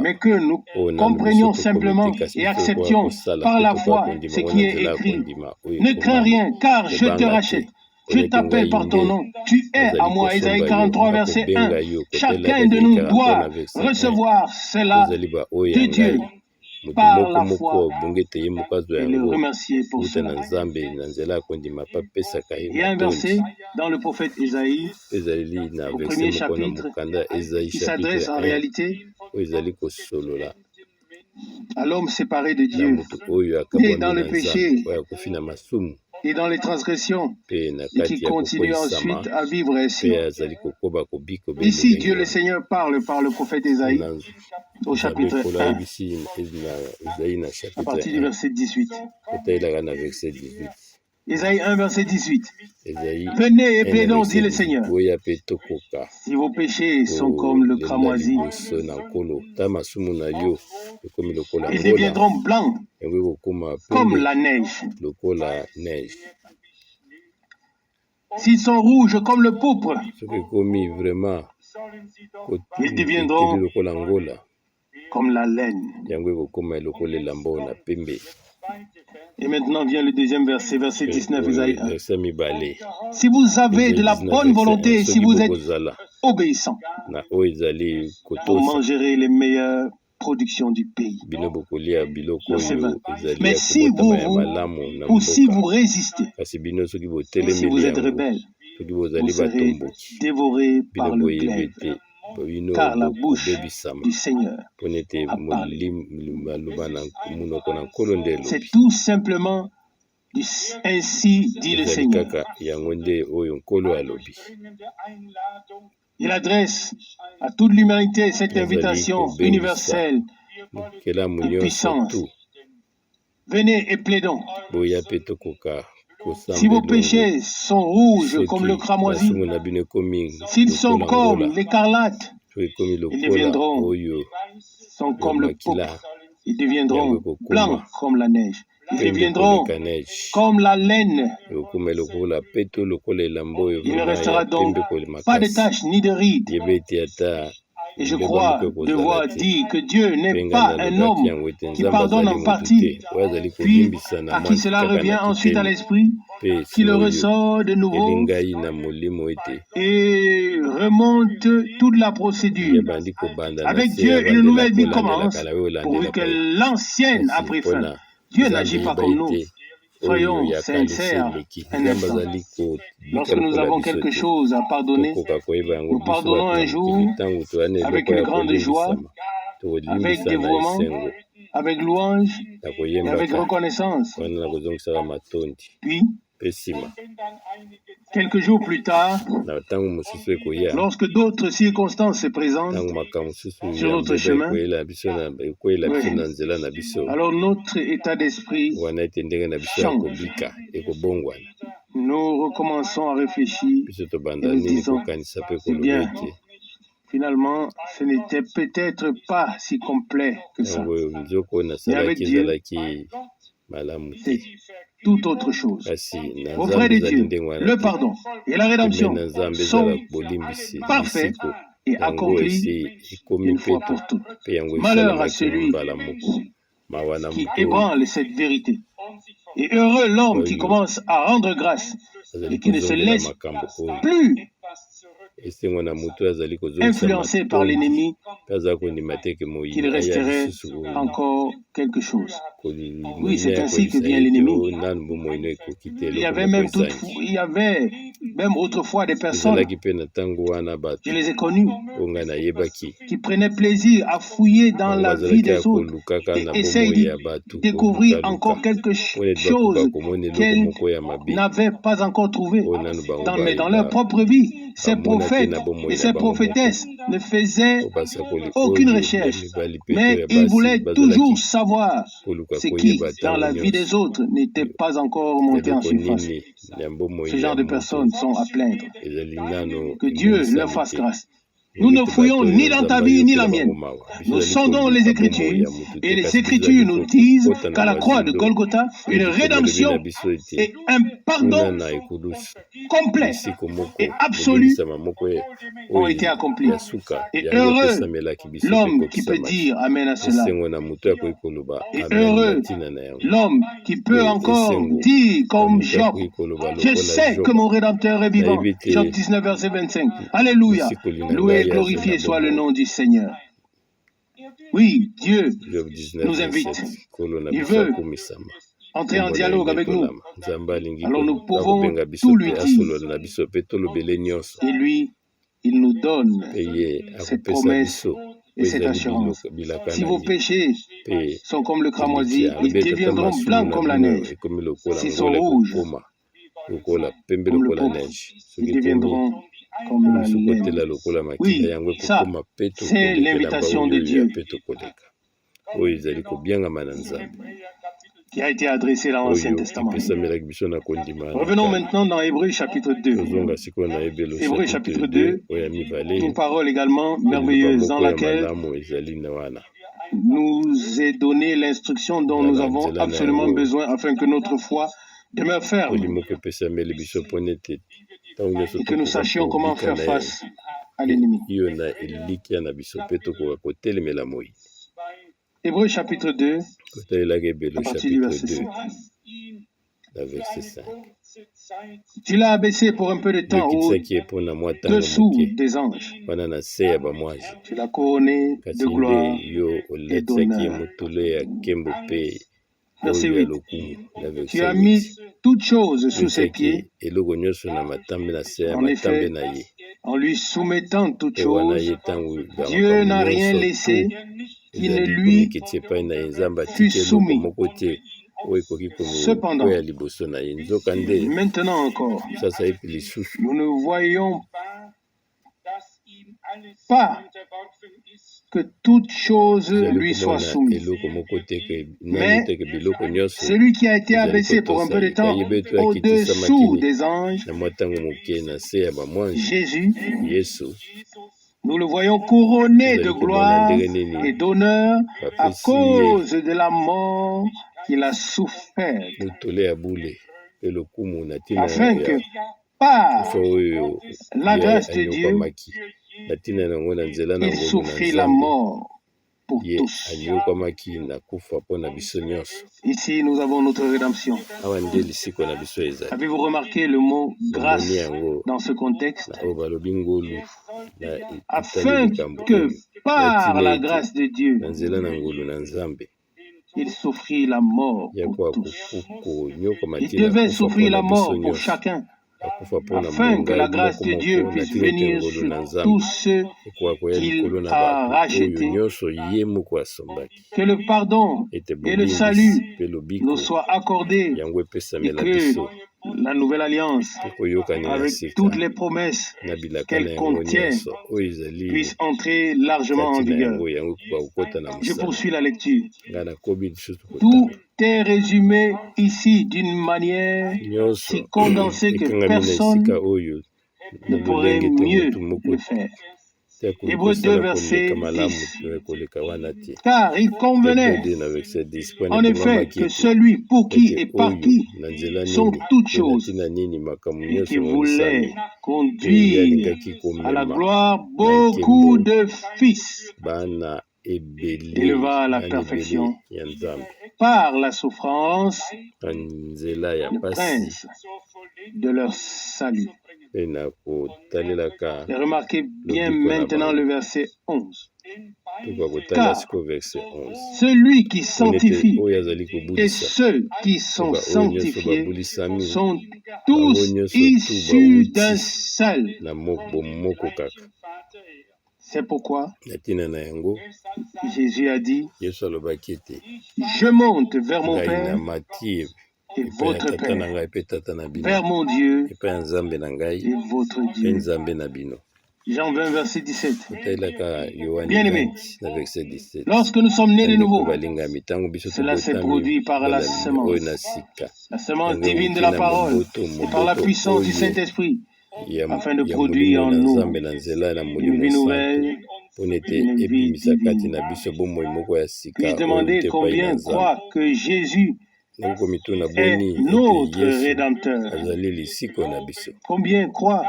mais que nous comprenions simplement et acceptions par la foi ce qui est écrit. Ne crains rien, car je te rachète. Je t'appelle par ton nom. Tu es à moi. Ésaïe 43, verset 1. Chacun de nous doit recevoir cela de Dieu par la foi et le remercier pour cela. Il y a un verset dans le prophète Ésaïe, au premier chapitre, qui s'adresse en réalité à l'homme séparé de Dieu, né dans le péché et dans les transgressions, et qui continue ensuite à vivre ainsi. Ici, Dieu le Seigneur parle par le prophète Ésaïe au chapitre 1, à partir du verset 18. Ésaïe 1, verset 18. Venez et plaidons, dit le Seigneur. Si vos péchés sont comme le cramoisi, ils deviendront blancs comme la neige. S'ils sont rouges comme le pourpre, ils deviendront comme la laine. Et maintenant vient le deuxième verset, verset 19, Isaïe 1. Si vous avez de la bonne volonté, si vous êtes obéissant, vous mangerez les meilleures productions du pays. Mais si vous résistez, et si vous êtes rebelle, vous serez dévorés par le glaive. Car la bouche du Seigneur a parlé. C'est tout simplement ainsi dit le Seigneur. Il adresse à toute l'humanité cette invitation universelle de puissance. Venez et plaidons. Si vos péchés sont rouges comme le cramoisi, s'ils sont comme l'écarlate, ils deviendront comme le pourpre. Ils deviendront blancs comme la neige. Ils deviendront comme la laine. Il ne restera donc pas de taches ni de rides. Et je crois devoir dire que Dieu n'est pas un homme qui pardonne en partie, puis à qui cela revient ensuite à l'esprit, qui le ressort de nouveau et remonte toute la procédure. Avec Dieu, une nouvelle vie commence, pourvu que l'ancienne a pris fin. Dieu n'agit pas comme nous. Soyons sincères un instant. Lorsque nous avons quelque chose à pardonner, nous pardonnons un jour avec une grande joie, avec dévouement, avec louange et avec reconnaissance. Puis, quelques jours plus tard, lorsque d'autres circonstances se présentent sur notre chemin, alors notre état d'esprit change. Nous recommençons à réfléchir et nous disons, eh bien, finalement, ce n'était peut-être pas si complet que ça. Mais avec Dieu, c'est tout autre chose. Au vrai de Dieu, le pardon et la rédemption sont parfaits et accomplis une fois pour toutes. Malheur à celui qui ébranle cette vérité. Et heureux l'homme qui commence à rendre grâce et qui ne se laisse plus influencé par l'ennemi, qu'il resterait encore quelque chose. Oui, c'est ainsi que vient l'ennemi. Il y avait même autrefois des personnes, je les ai connues, qui prenaient plaisir à fouiller dans la vie des autres et essayent de découvrir encore quelque chose qu'elles n'avaient pas encore trouvé, mais dans leur propre vie. ces prophètes et ces prophétesses ne faisaient aucune recherche, mais ils voulaient toujours savoir ce qui, dans la vie des autres, n'était pas encore monté en surface. Ce genre de personnes sont à plaindre. Que Dieu leur fasse grâce. Nous ne fouillons ni dans ta vie ni la mienne. Nous sondons les Écritures et les Écritures nous disent qu'à la croix de Golgotha, une rédemption et un pardon complet et absolu ont été accomplis. Et heureux l'homme qui peut dire Amen à cela. Et heureux l'homme qui peut encore dire comme Job, je sais que mon Rédempteur est vivant. Job 19, verset 25. Alléluia. Loué et glorifié soit le nom du Seigneur. Oui, Dieu nous invite. Il veut entrer en dialogue avec nous. Alors nous pouvons tout lui dire. Et lui, il nous donne cette promesse et cette assurance. Si vos péchés sont comme le cramoisi, ils deviendront blancs comme la neige. S'ils sont rouges comme le pourpre, ils deviendront comme la laine. Oui, ça, c'est l'invitation de Dieu qui a été adressée dans l'Ancien Testament. Revenons maintenant dans Hébreux chapitre 2. Hébreux chapitre 2, une parole également merveilleuse dans laquelle nous est donnée l'instruction dont nous avons absolument besoin afin que notre foi demeure ferme et que nous sachions comment faire face à l'ennemi. Hébreux chapitre 2, à partir du verset 5. Tu l'as abaissé pour un peu de temps au-dessous des anges. Tu l'as couronné de gloire et d'honneur. Verset 8. Tu as mis toutes choses sous ses pieds. En effet, en lui soumettant toutes choses, Dieu n'a rien laissé qui ne lui fût soumis. Cependant, maintenant encore, nous ne voyons pas que toute chose lui soit soumise. Mais celui qui a été abaissé pour un peu de temps au-dessous des anges, Jésus, nous le voyons couronné de gloire et d'honneur à cause de la mort qu'il a souffert, afin que par la grâce de Dieu, il souffrit la mort pour tous. Ici, nous avons notre rédemption. Avez-vous remarqué le mot grâce dans ce contexte? Afin que par la grâce de Dieu, il souffrit la mort pour tous. Il devait souffrir la mort pour chacun, afin que la grâce de Dieu puisse venir sur tous ceux qu'il a rachetés, que le pardon et le salut nous soient accordés et que la nouvelle alliance, avec toutes les promesses qu'elle contient, puisse entrer largement en vigueur. Je poursuis la lecture. Tout est résumé ici d'une manière si condensée que personne ne pourrait mieux le faire. Hébreux 2, verset 10. Car il convenait, en effet, que celui pour qui et par qui sont toutes choses, et qui voulait conduire à la gloire beaucoup de fils, éleva à la perfection par la souffrance le prince de leur salut. Et remarquez bien maintenant le verset 11. Car celui qui sanctifie et ceux qui sont sanctifiés sont tous issus d'un seul. C'est pourquoi Jésus a dit, je monte vers mon Père et votre Père, Père mon Dieu et votre Dieu. Jean 20, verset 17. Bien-aimés, lorsque nous sommes nés de nouveau, cela s'est produit par la semence divine de la parole et par la puissance du Saint-Esprit, afin de produire en nous une vie nouvelle, une vie divine. Puis-je demander combien croient que Jésus est notre Rédempteur? Combien croient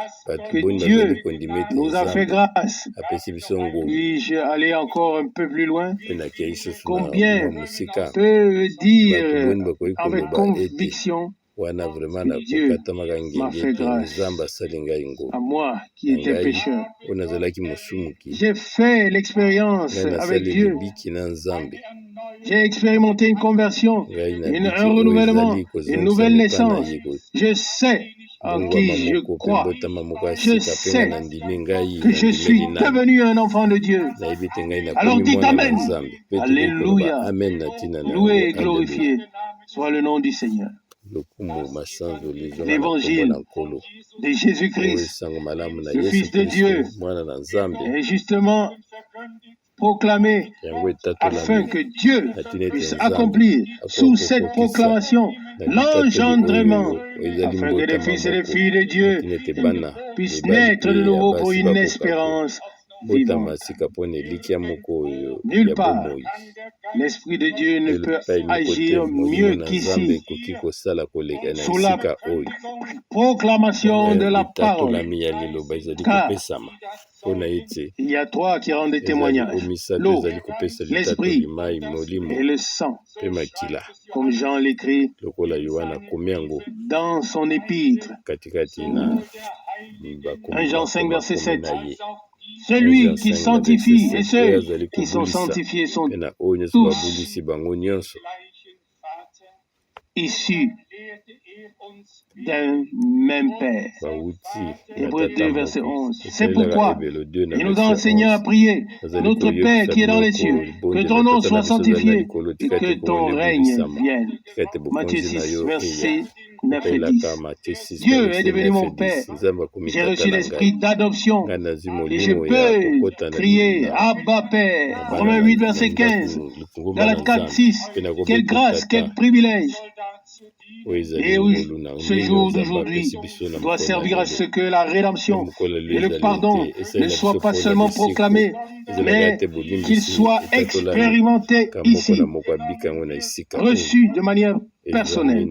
que Dieu nous a fait grâce? Puis-je aller encore un peu plus loin? Combien peut dire avec conviction que Dieu m'a fait grâce à moi qui étais pécheur? J'ai fait l'expérience avec Dieu. J'ai expérimenté une conversion, un renouvellement, une nouvelle naissance. Je sais en qui je crois. Je sais que je suis devenu un enfant de Dieu. Alors dites Amen. Alléluia. Loué et glorifié soit le nom du Seigneur. L'évangile de Jésus-Christ, le Fils de Dieu, est justement proclamé afin que Dieu puisse accomplir sous cette proclamation l'engendrement, afin que les fils et les filles de Dieu puissent naître de nouveau pour une espérance vivante. Nulle part, l'Esprit de Dieu ne peut agir mieux qu'ici sous la proclamation de la parole. Car il y a trois qui rendent des témoignages: l'eau, l'esprit et le sang. Comme Jean l'écrit dans son épître. 1 Jean 5, verset 7. Celui qui sanctifie et ceux qui sont sanctifiés sont tous issus d'un même Père. Hébreux 2, verset 11. C'est pourquoi il nous a enseigné à prier: Notre Père qui est dans les cieux, que ton nom soit sanctifié et que ton règne vienne. Matthieu 6, verset 9 et 10. Dieu est devenu mon Père. J'ai reçu l'esprit d'adoption et je peux crier Abba Père. Romains 8, verset 15. Galates 4, 6. Quelle grâce, quel privilège. Et oui, ce jour d'aujourd'hui doit servir à ce que la rédemption et le pardon ne soient pas seulement proclamés, mais qu'ils soient expérimentés ici, reçus de manière personnelle.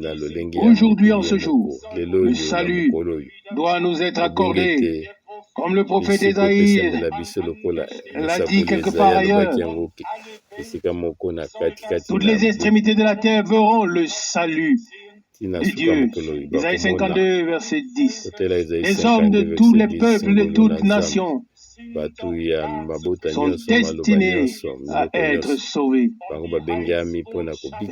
Aujourd'hui, en ce jour, le salut doit nous être accordé, comme le prophète Ésaïe l'a dit quelque part ailleurs. Toutes les extrémités de la terre verront le salut de Dieu. Isaïe 52, verset 10. Les hommes de tous les peuples, de toutes nations, sont destinés à être sauvés. Et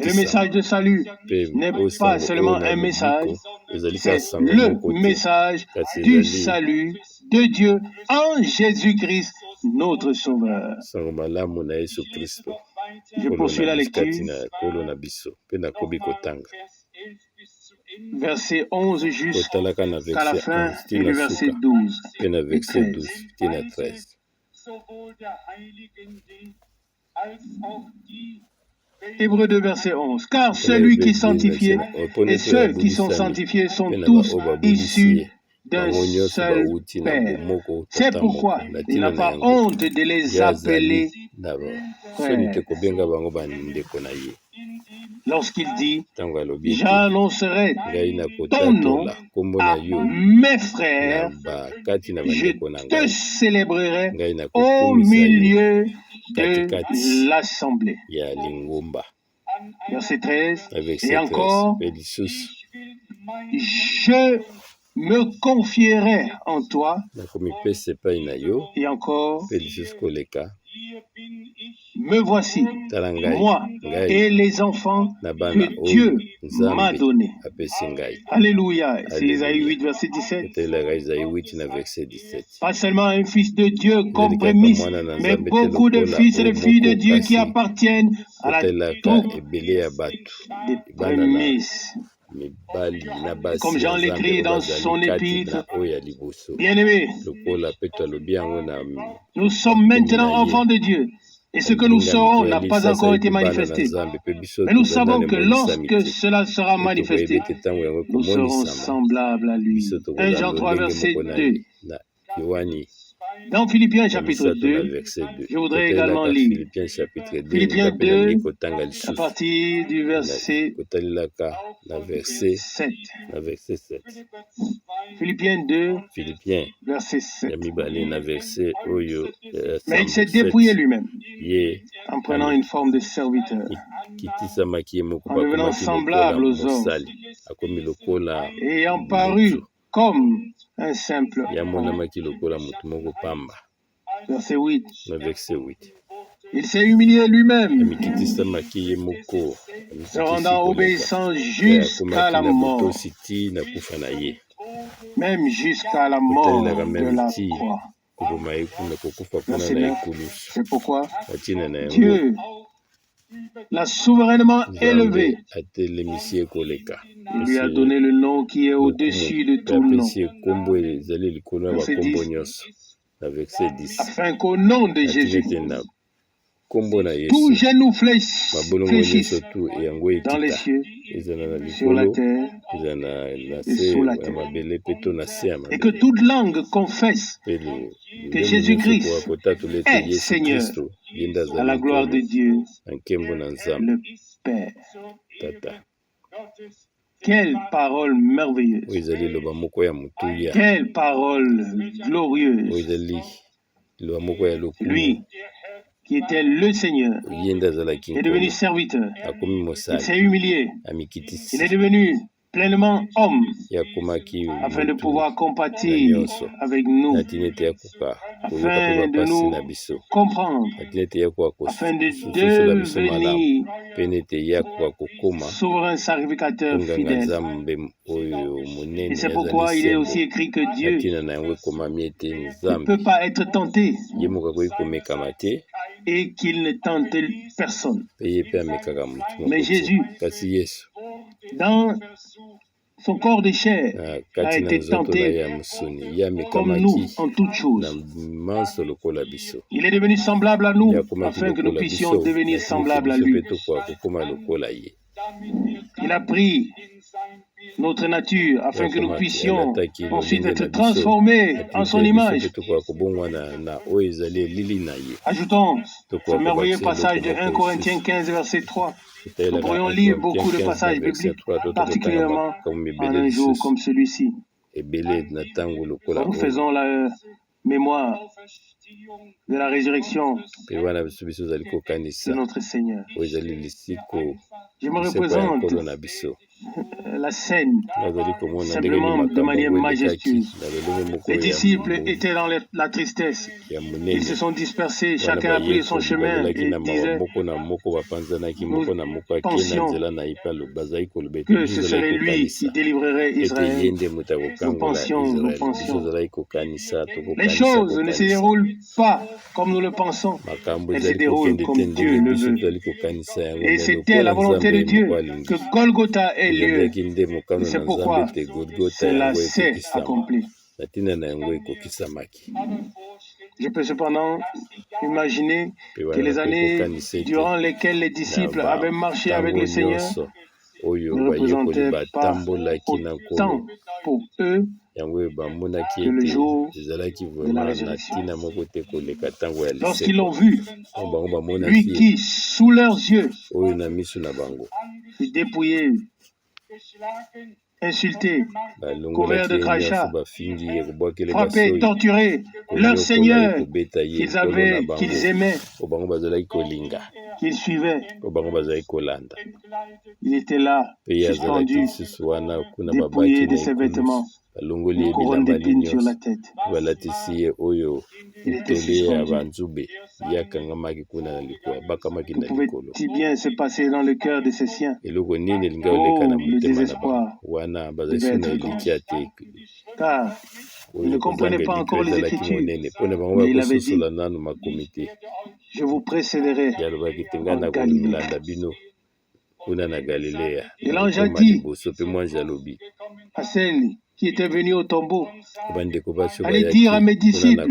le message de salut n'est pas seulement un message, c'est le message du salut de Dieu en Jésus-Christ, notre Sauveur. Je poursuis la lecture. Verset 11 jusqu'à la fin et le verset 12 et 13. Hébreux 2, verset 11. Car celui qui est sanctifié et ceux qui sont sanctifiés sont tous issus d'un seul Père. C'est pourquoi il n'a pas honte de les appeler frères. Lorsqu'il dit « J'annoncerai ton nom à mes frères, je te célébrerai au milieu de l'assemblée. » Verset 13. Et encore, je me confierai en toi. Et encore, me voici, moi et les enfants que Dieu m'a donnés. Alléluia. C'est Isaïe 8, verset 17. Pas seulement un fils de Dieu comme prémisse, mais beaucoup de fils et de filles de Dieu qui appartiennent à la troupe des prémices. mibali na Et basi comme ya Jean Nzambe l'écrit oyo dans bazali son kati épître, na oyo ya liboso bien-aimés, lokola Petro alobi yango na nous sommes bakomi maintenant na ye enfants de Dieu. Et ce que nous balingami serons to ya n'a pas lisasa encore été ete bana na manifesté. Nzambe mpe biso Mais nous tozali na savons que emonisami lorsque te cela sera mpe tokoyebi manifesté, ete ntango yango nous serons ekomonisama semblables à lui. biso 1 tokozala Jean 3, lolenge verset moko na 2. ye na Yohani Dans Philippiens ya chapitre misato na 2, verset 2 je voudrais également kotalelaka lire Philippiens chapitre 2 Philippiens nga mpe nalingi 2 kotanga à lisusu partir du verset kotalelaka na verset 7. 7 Philippiens 2, Philippiens verset 7. ya mibale na verset oyo Mais il s'est 7 dépouillé lui-même ye en prenant une forme de serviteur, kitisamaki ye moko en devenant bakomaki lokola semblable aux hommes, mosali akomi lokola et ayant paru comme un simple homme. yamonamaki lokola motu moko pamba Verset 8. na verset 8 Il s'est humilié lui-même, amikitisamaki ye moko se rendant obéissant jusqu'à la mort, botosi ti na kufa na ye même jusqu'à la mort kotalelaka de meme la ti croix. koboma ye kuna kokufa kuna Verset na 9. ekulusu C'est pourquoi batina na yango Dieu l'a souverainement élevé. Nzambe atelemisi ye koleka Il lui a donné le nom qui est au-dessus de tout nom. apesi ye kombo ezali likolo ya Verset bakombo 10. nyonso na verset 10 Afin qu'au nom de atini Jésus, ete na kombo na tout Yesu genou mabolongo nyonso fléchisse tu yango dans les ekita cieux, ezala na sur la likolo terre eza na et se sous la ya terre. mabele mpe to na se ya Et que mabele toute langue confesse mpe que lolemo nyonso Jésus-Christ koka kotatula ete est Yesu Seigneur Kristo ye nde à azali la gloire de nkolo Dieu, na nkembo na Nzambe le Père. tata Quelle parole merveilleuse. oyo ezali loba moko ya motuya Quelle parole oyo glorieuse. ezali loba moko ya lokumu Lui qui était le Seigneur ye nde azalaki est devenu nkolo serviteur. akomi Il mosali s'est humilié. Il amikitisi est devenu pleinement homme ye akomaki afin de motu pouvoir na compatir nyonso avec nous, na tina ete yakoka koyoka mpe afin de bapasi nous na biso comprendre, na tina ete yakoka afin de kososola biso malamu devenir mpe nete yakoka kokoma souverain sacrificateur nganga fidèle. Nzambe oyo Et monene c'est azali pourquoi il est sembo aussi écrit que na Dieu ntina na yango ekomami ete ne Nzambe peut pas être tenté ye moko akoki komekama te et qu'il ne tente personne. mpe ye mpe amekaka motu moko Mais te Jésus, kasi Yesu dans son corps de chair, na a kati na été nzoto na ye tenté ya mosuni ye comme nous amekamaki en toutes na choses. manso lokola biso Il est devenu semblable à nous ye akomaki afin que nous lokola puissions biso devenir natinike semblables à biso lui. mpe tokoka kokóma lokola ye Il a pris notre nature ye afin que nous akomaki puissions alataki ensuite lolenge na être biso transformés en son natinike biso image. mpe tokoka kobongwa na oyo ezali elili na ye Ajoutons ce tokoka merveilleux kobakisa passage eloko de 1 moko Corinthiens lisusu 15, verset 3. Nous totalelaka pourrions 1 lire Corinthiens beaucoup de 15 na passages verset bibliques, 3 to tokotanga particulièrement makambo en mibele un jour lisusu comme celui-ci. ebele na ntango lokola Quand nous oyo faisons la mémoire de la résurrection mpe wana biso ozali de kokanisa notre Seigneur. oyo ezali lisiko Je me liseko ya représente nkolo na biso la scène nazali komona ndenge nini simplement de makambo manière yango elekaki majestueuse. na lolenge moko Les disciples étaient dans la tristesse. ya Ils monene se sont dispersés, wana chacun a pris son bayekoli chemin bazalaki et na mawa disait moko na moko bapanzanaki nous moko na moko ake na pensions nzela na ye mpe bazali koloba ete que biso ce ozalaki serait lui kokanisa qui délivrerait ete ye Israël. nde moto Nous akokangola pensions. biso ozalaki kokanisa Les tokokanisa choses ne se kokanisa déroulent pas comme nous le pensons. makambo Elles se ezali déroulent kokende te comme Dieu ndenge le biso veut. tozali kokanisa yango Et me c'était la lokola volonté nzambe de ye Dieu moko que alingi Golgotha ait lieu. ezalaki nde mokano Et na c'est nzambe pourquoi ete golgota cela yango s'est ekokisamwa accompli. na ntina na yango ekokisamaki Je peux cependant imaginer mpe que wana les nakoki années kokanisa ete durant lesquelles les na disciples avaient marché avec bantango le Seigneur nyonso oyo ne bayekoli représentaient pas batambolaki na nkolo autant pour eux yango oyo bamonaki que le ete jour ezalaki de la vraiment na résurrection. ntina moko te koleka ntango ya Lorsqu'ils liseko l'ont vu, oyo bango lui bamonaki ye qui, sous leurs yeux, oyo na miso na bango fut dépouillé, insulté, couvert balongolaki de ye nyonso crachats, bafingi ye kobwakele frappé, basoyi torturé, leur konyokola ye Seigneur kobeta ye qu'ils nkolo na avaient, bango qu'ils aimaient, oyo bango bazalaki kolinga qu'ils suivaient, oyo bango bazalaki kolanda il était là, mpe ye azalaki suspendu, lisusu wana kuna babaki dépouillé de na ses ekulusu vêtements, balongoli une ye couronne bilamba li d'épines sur la nyonso tête. mpe balatisi ye oyo Il était tole ya suspendu. banzube ye akangamaki kuna na likolo abakamaki Que na likolo pouvait-il bien se passer dans le cœur de ses siens? eloko nini elingi oleka na Oh, le motema na désespoir bango wana bazali devait so na être grand. elikia te Car il ne oyo comprenait kozanga pas elikio encore les ezalaki Écritures. monene mpo na bango Mais il avait dit, bakososola nanu makomi te je vous précéderai ye alobaki te ngai en Galilée. nakolanda bino Et l'ange a dit à celle qui était venue au tombeau, allez dire à mes disciples,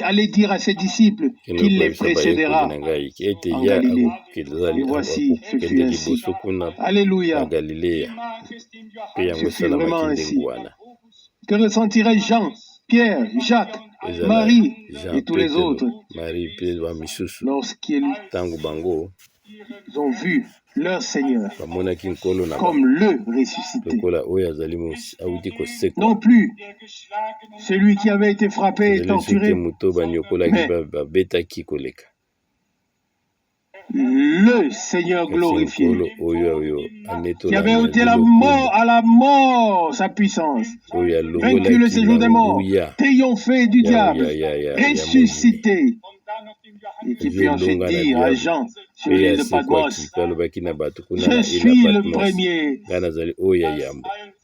allez dire à ses disciples qu'il les précédera en Galilée. Et voici, ce fut ainsi. Alléluia. Ce fut vraiment ainsi. Que ressentirait Jean, Pierre, Jacques, Marie et tous les autres lorsqu'ils ont vu leur Seigneur comme le ressuscité? Non plus celui qui avait été frappé et torturé, mais le Seigneur glorifié, qui avait ôté à la mort sa puissance, vaincu le séjour des morts, triomphé du diable, ressuscité, et qui peut ensuite dire à Jean sur l'île de Patmos, je suis le premier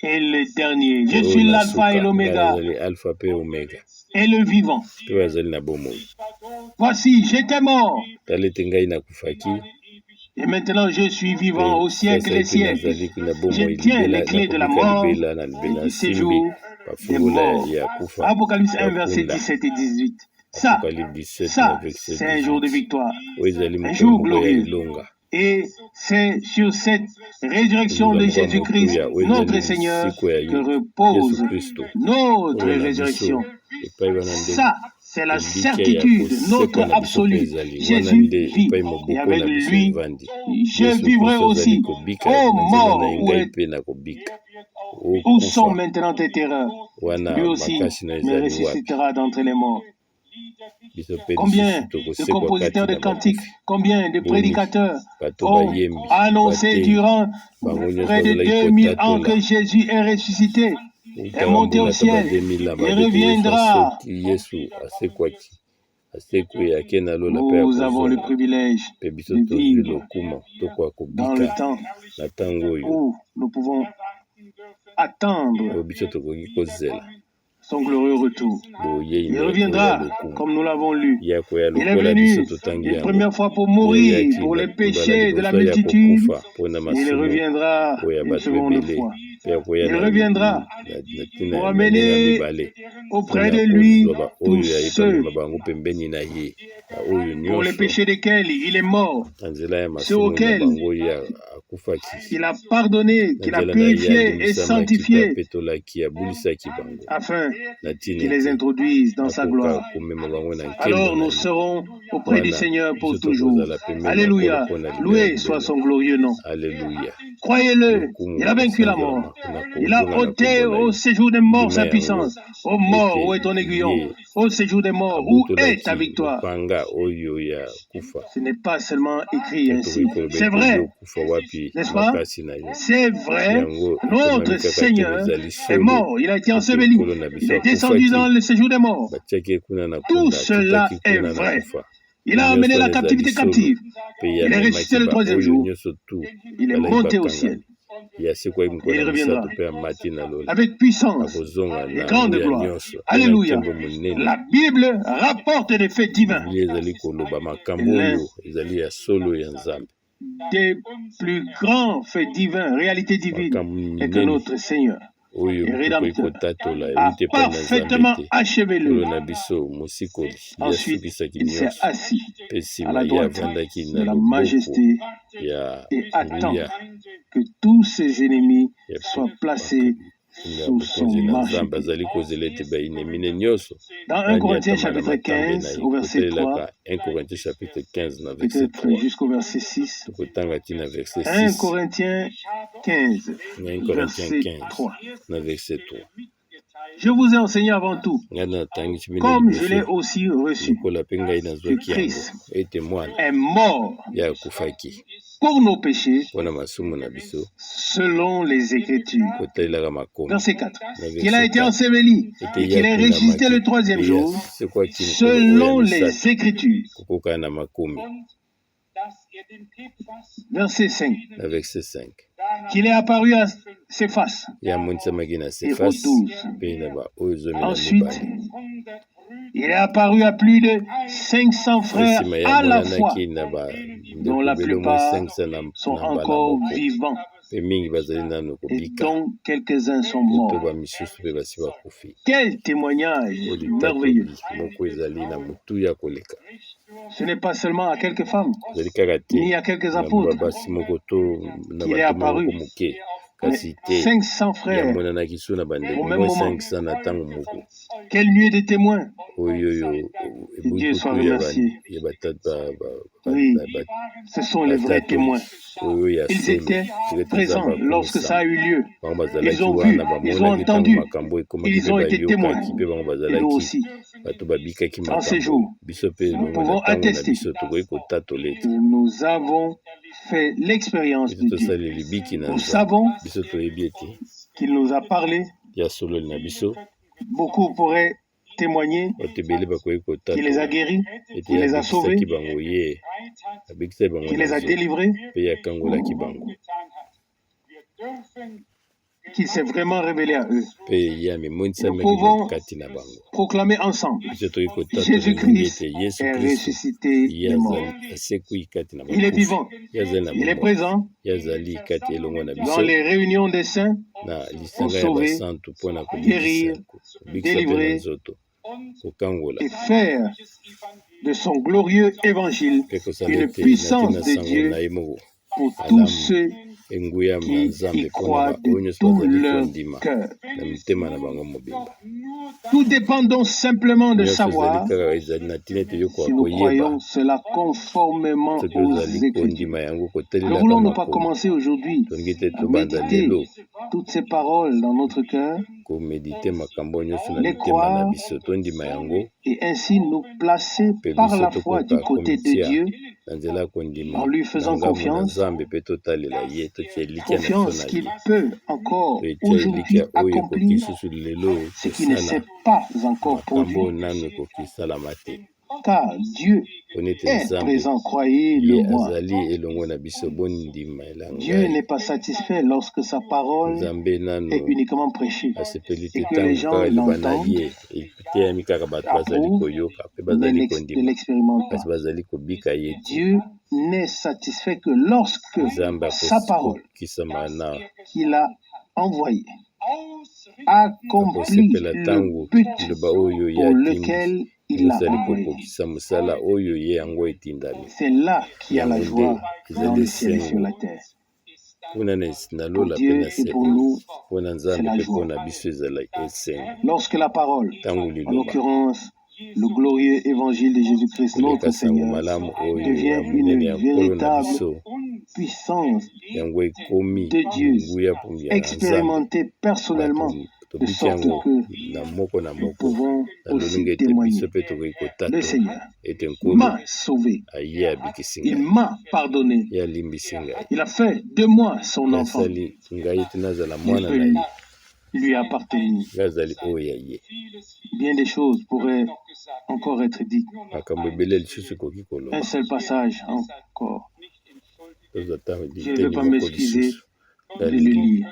et le dernier, je suis l'alpha et l'oméga, et le vivant. Voici, j'étais mort, et maintenant je suis vivant au siècle des siècles. Je tiens les clés de la mort et du séjour des morts. Apocalypse 1, versets 17 et 18. Ça, c'est un jour de victoire, un jour glorieux. Et c'est sur cette résurrection de Jésus-Christ, notre Seigneur, que repose notre résurrection. Ça, c'est la certitude, notre absolu. Jésus vit, et avec lui, je vivrai aussi. Ô mort, où sont maintenant tes terreurs? Lui aussi me ressuscitera d'entre les morts. Combien de compositeurs de cantiques, combien de prédicateurs ont annoncé durant près de 2000 ans que Jésus est ressuscité, est monté au ciel et reviendra. Nous avons le privilège de vivre dans le temps où nous pouvons attendre son glorieux retour. Il reviendra, comme nous l'avons lu. Il est venu une première fois pour mourir pour les péchés de la multitude. Il reviendra une seconde fois. Il reviendra pour amener auprès de lui tous ceux pour les péchés desquels il est mort, ceux auxquels il a pardonné, qu'il a purifié et sanctifié, afin qu'il les introduise dans sa gloire. Alors nous serons auprès du Seigneur pour toujours. Alléluia. Loué soit son glorieux nom. Croyez-le, il a vaincu la mort. Il a ôté au séjour des morts sa puissance. Ô mort, où est ton aiguillon? Au séjour des morts, où est ta victoire? Ce n'est pas seulement écrit ainsi. C'est vrai, n'est-ce pas? C'est vrai, notre Seigneur est mort. Il a été enseveli. Il est descendu dans le séjour des morts. Tout cela est vrai. Il a amené la captivité captive. Il est ressuscité le troisième jour. Il est monté au ciel. Et il reviendra avec puissance et grande gloire. Alléluia. La Bible rapporte des faits divins. Des plus grands faits divins, réalités divines, est que notre Seigneur et Rédempteur a parfaitement achevé le. Ensuite, il s'est assis à la droite de la majesté et attend que tous ses ennemis soient placés sous son marchepied. Dans 1 Corinthiens chapitre 15, au verset 3, peut-être jusqu'au verset 6, 1 Corinthiens 15, verset 3. Je vous ai enseigné avant tout, comme je l'ai aussi reçu, que Christ est mort pour nos péchés, selon les Écritures. Verset 4. Qu'il a été enseveli et qu'il est ressuscité le troisième jour, selon les Écritures. Verset 5. Verset 5. Qu'il est apparu à Céphas. Ya amonissamaki na Et aux Cephas 12. mpe na baoyo zomi na Ensuite, mibale. il est apparu à plus de 500 frères Nsima ya à la fois, amonanaki na dont la bandeko bele mwa plupart 500 na sont mbala encore moko vivants mpe mingi bazali nano et kobika dont quelques-uns sont to morts. bamisusu mpe basi bakufi. Quel témoignage Oyo merveilleux. litatoli moko ezali na motu ya koleka, Ce n'est pas seulement à quelques femmes, ezali kaka te ni à quelques na apôtres basi moko to na qu'il est bato apparu, moko moke, mais kasi te 500 frères yamonanaki so na bandeko au même mwa moment. 500 na ntango moko. Quelle nuée de témoins. Oyo Que Dieu soit ebukuku remercié. ya batata Oui, ce sont les vrais témoins. oyo ya Ils solo étaient tirete présents nzambe lorsque ça a eu lieu. bango Ils bazalaki ont vu, wana ils ont bamonaki ntango entendu, makambo ekomaki ils mpe ont été témoins. bayokaki mpe bango Et nous bazalaki aussi, bato babikaki dans ces makambo jours, biso mpe nous elongo na pouvons ntango na attester biso tokoki kotatola ete que nous avons fait l'expérience biso de Dieu. tosali libiki na Nous nzambe savons biso toyebi ete qu'il nous a parlé. ya sololi na biso Beaucoup pourraient témoigner bato ebele bakoki qu'il les a kotatola guéris, ete qu'il les a sauvés, abikisaki bango ye abikisaki bango qu'il na les a zo délivrés, mpe yakangolaki bango qu'il s'est vraiment révélé à eux. mpe ye amemonisamaki Nous pouvons kati na bango. Proclamer ensemble, biso tokoki kotatola Jésus-Christ ete yesu est kristu ressuscité ye des morts. azali asekwi kati na Il est bakufi vivant, ye azali na il est bomoi présent ye azali kati elongo na dans biso les réunions des saints na pour lisanga ya sauver, basantu mpo na guérir, kobikisa mpe na délivrer nzoto kokangola et faire de son glorieux évangile mpe kosala une ete puissance natina de sango Dieu na ye moko pour tous malamu ceux enguyami na qui nzambe y mpo na croient baoyo de nyonso tout bazali leur kondima cœur. na mitema na bango mobimba. Tout dépend donc simplement de Nyonso ezali savoir kaka ezali na ntina ete yokoka si nous koyeba croyons cela conformément soki aux ozali Écritures. kondima yango Ne kotelelaka voulons-nous pas makomi commencer aujourd'hui tolingi te à tobanda méditer lelo toutes ces paroles dans notre cœur komedite makambo nyonso na les mitema na croire biso tondima yango et ainsi nous placer mpe par biso la foi du tokoka côté de komitia Dieu, na nzela ya kondima en lui na faisant ngambo na confiance, nzambe mpe totalela ye totia elikya na biso confiance na qu'il ye peut encore toetia aujourd'hui elikya oyo ekoki accomplir susu lelo ce qui ne s'est kosala pas encore makambo produit, nano ekoki esalama te car Dieu poni ete est nzambe présent, croyez-le ye moi. azali elongo na biso bondima elanga Dieu n'est pas satisfait lorsque sa parole nzambe nano est uniquement prêchée asepeli te et que les ntango gens kaka liloba na l'entendent, ye eteyami kaka bato bazali approuvent, koyoka mpe mais bazali ne kondima l'expérimentent kasi pas. bazali kobika ye te Dieu n'est satisfait que lorsque nzambe sa parole akokisama na qu'il a envoyée accomplit akosepela le ntango but liloba oyo ye pour atindi lequel il l'a ezali envoyé. kokokisa mosala oyo ye yango etindami C'est là qu'il y a la yango joie nde dans ezali le ciel et sur esengo la terre. mpona na Pour lola mpe Dieu na et se pour nous, mpona c'est nzambe la mpe joie. mpona biso ezala esengo Lorsque la parole, ntango en liloba l'occurrence le glorieux évangile de Jésus-Christ, notre koleka sango Seigneur, malamu oyo devient ya une monene ya nkolo na véritable biso puissance yango ekomi de Dieu, nguya ya nzambe expérimentée personnellement, de tobiki sorte yango que na moko na nous moko pouvons na aussi lolenge ete témoigner. biso mpe tokoki Le kotatola Seigneur ete nkolo m'a sauvé, aye abikisi il ngai m'a pardonné, ye alimbisi ngai il a fait de moi son ye enfant. asali ngai ete nazala Je mwana peux na ye lui appartenir. ngai azali oyo ya ye Bien des choses pourraient encore être dites. makambo ebele lisusu ekoki Un koloba seul passage encore. tozwa ntango Je ne veux liteni pas moko m'excuser lisusu de le lire.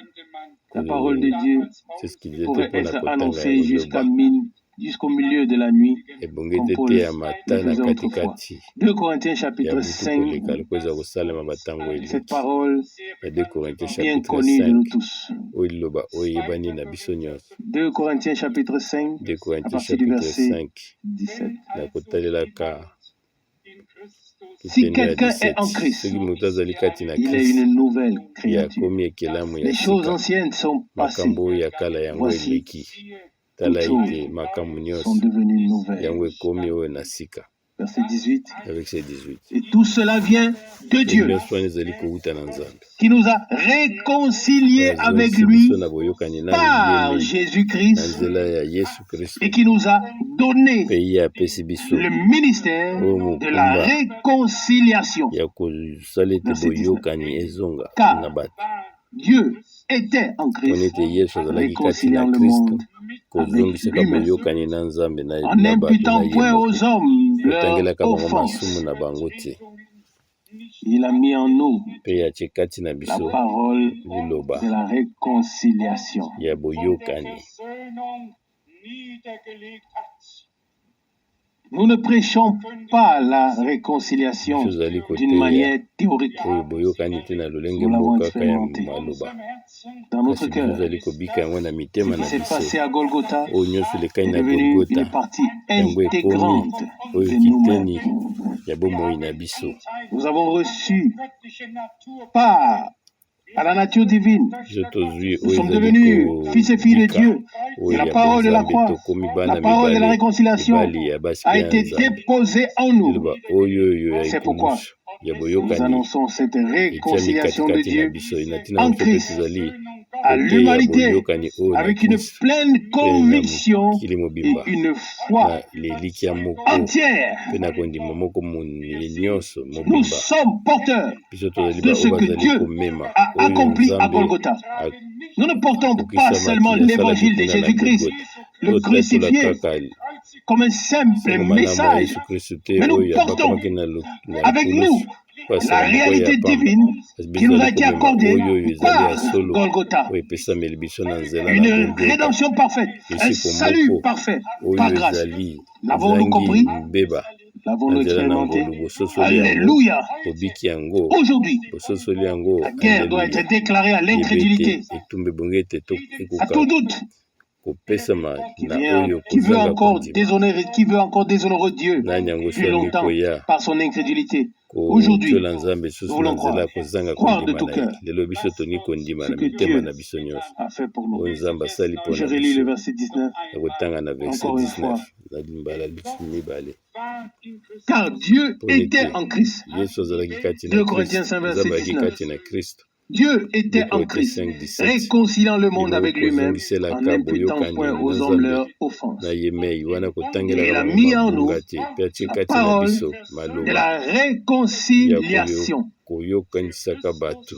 La parole de Dieu c'est ce qu'ils étaient pourrait mpona être kotanga annoncée yango jusqu'au milieu de la nuit, ebongi comme te Paul te ya le mata na faisait autrefois. katikati 2 Corinthiens ya chapitre butu 5, koleka lokoza kosalema batango cette eleki parole ya 2 Corinthiens bien chapitre connue de 5 nous tous. oyo liloba oyo eyebani na biso nyonso 2 Corinthiens chapitre 5, 2 à Corinthiens partir du chapitre verset 5 17. na kotalelaka Si kitende ya quelqu'un est en 17 Christ, soki moto azali kati na il est Kristo une nouvelle ye créature. akomi ekelamu ya Les choses sika anciennes sont passées. makambo oyo ya kala yango Voici, eleki tala toutes ete choses makambo sont nyonso devenues nouvelles. yango ekomi oyo na sika Verset 18. verset 18 Et tout cela vient de Dieu, nyonso wana ezali kowuta na nzambe qui nous a réconciliés avec ezongisa lui biso na boyokani na par ye na Jésus-Christ nzela ya yesu kristo et qui nous a donné mpe ye apesi biso le ministère oyo de la mokumba réconciliation. ya kosala ete Verset 19. boyokani ezonga Car na bato Dieu était en mpona Christ, ete yesu azalaki kati na réconciliant le kristo monde avec kozongisaka lui-même, boyokani na nzambe en na bato na n'imputant ye point moko aux hommes leurs kotangelaka bango offenses. masumu na bango te Il a mis en nous mpe atie kati na la biso parole liloba de la réconciliation. ya boyokani. Nous ne prêchons pas la réconciliation biso tozali d'une manière théorique. oyo boyokani te na lolenge Nous l'avons moko kaka ya expérimenté maloba, dans notre kasi biso cœur. tozali kobika yango na Ce mitema qui na s'est passé biso à Golgotha oyo nyonso elekai est na devenu Golgotha une partie yango ekomi intégrante oyo de nous-mêmes. kiteni ya bomoi na biso. Nous avons reçu part à la nature divine. biso tozwi Nous oyo sommes ezali devenus fils et filles de kobika Dieu. Et oyo la ya parole de la bonzambe croix, tokomi la bana parole de la mibale réconciliation mibali ya basi a ya été nzambe. déposée en nous. liloba oyo ya C'est pourquoi ekumusha ya nous boyokani annonçons cette etiami réconciliation de katikati na Dieu biso inatina en biso mpe Christ tozali à kote ya l'humanité boyokani oyo na avec une Kristo pleine mpe na conviction mokili et mobimba une na foi lelikia moko entière. mpe na kondima moko ye nyonso Nous mobimba. sommes porteurs biso tozali de ce baoyo que bazali Dieu komema a oyo accompli à nzambe Golgotha. Nous ne portons pas seulement akisamaki asalaki l'évangile de kuna na Jésus-Christ, Golgotha. le oyo tatola crucifié, kaka comme un simple sango malamu ya message, yesu kristu te mais nous oyo portons abakamaki na avec nous likulusu po la asala moko réalité ya pamba. divine kasi qui biso nous a tozali été komema accordée oyo oyo ezali par ya solo Golgotha. oyo epesameli biso na nzela na Une Golgotha, rédemption parfaite, un esiko salut moko parfait oyo par grâce. ezali L'avons-nous compris? ezangi mbeba na L'avons-nous nzela na expérimenté? ngolu bososoli yango Alléluia! bobiki yango Aujourd'hui, bososoli yango. la guerre doit être déclarée à l'incrédulité, etumba ebongi ete à ekoka tout doute, kopesama qui na veut oyo kozanga encore kondima déshonorer Dieu nani yango plus so alingi longtemps koya par son incrédulité. Aujourd'hui, kotiola nzambe nous susu na voulons nzela ya croire, kozanga croire de kondima tout na ye. cœur lelo biso tolingi kondima ce na que mitema Dieu na biso nyonso a fait pour nous. oyo nzambe asali mpo Je na relis le biso. verset 19. nakotanga na verset Encore une 19 fois. na limbala mibale. Car Dieu Pour les était pieds. en Christ. yesu azalaki kati 2 na Corinthiens kristo 5, verset nzambe azalaki 19. kati na kristo. Dieu était 2 en Corinthiens Christ, 5, 17. réconciliant le monde Libo avec lui-même kozongiselaka en n'imputant boyokani point na aux hommes nzambe leurs offenses. na yemei wana Et il kotangelaka a bango mis en nous mabunga te mpe atie la kati na parole biso de maloba la ya réconciliation. koyokanisaka bato.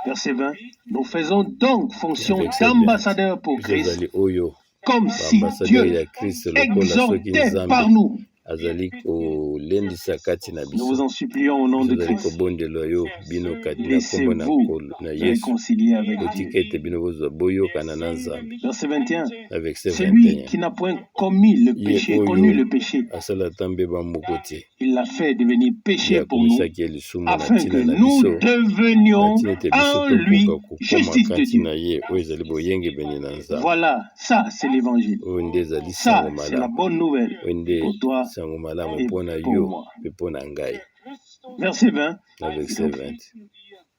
Verset 20. Nous faisons donc fonction Verset d'ambassadeurs pour biso Christ, ezali oyo comme si baambasadeur Dieu ya kristo lokola soki exhortait nzambe par nous. azali kolendisa kati na Nous biso. vous en supplions au nom biso de azali Christ. kobondela yo bino kati na kombo Laissez-vous na yesu réconcilier avec Dieu. otika ete bino bozwa boyokana na nzambe. Verset 21. na verset Celui 21 qui n'a point commis le ye péché, oyo connu le péché, asala ata mbeba moko te il l'a fait devenir ye péché pour nous, akomisaki ye lisumu na afin que ntina na nous biso devenions na ntina ete biso en lui tokoka kokoma justice de kati Dieu. na ye oyo ezali boyengebeni na nzambe. Voilà, ça c'est l'évangile. oyo nde ezali Ça sango c'est la malamu bonne nouvelle oyo nde pour toi sango malamu et mpo na pour yo moi. mpe mpo na ngai. Verset 20. na verset 20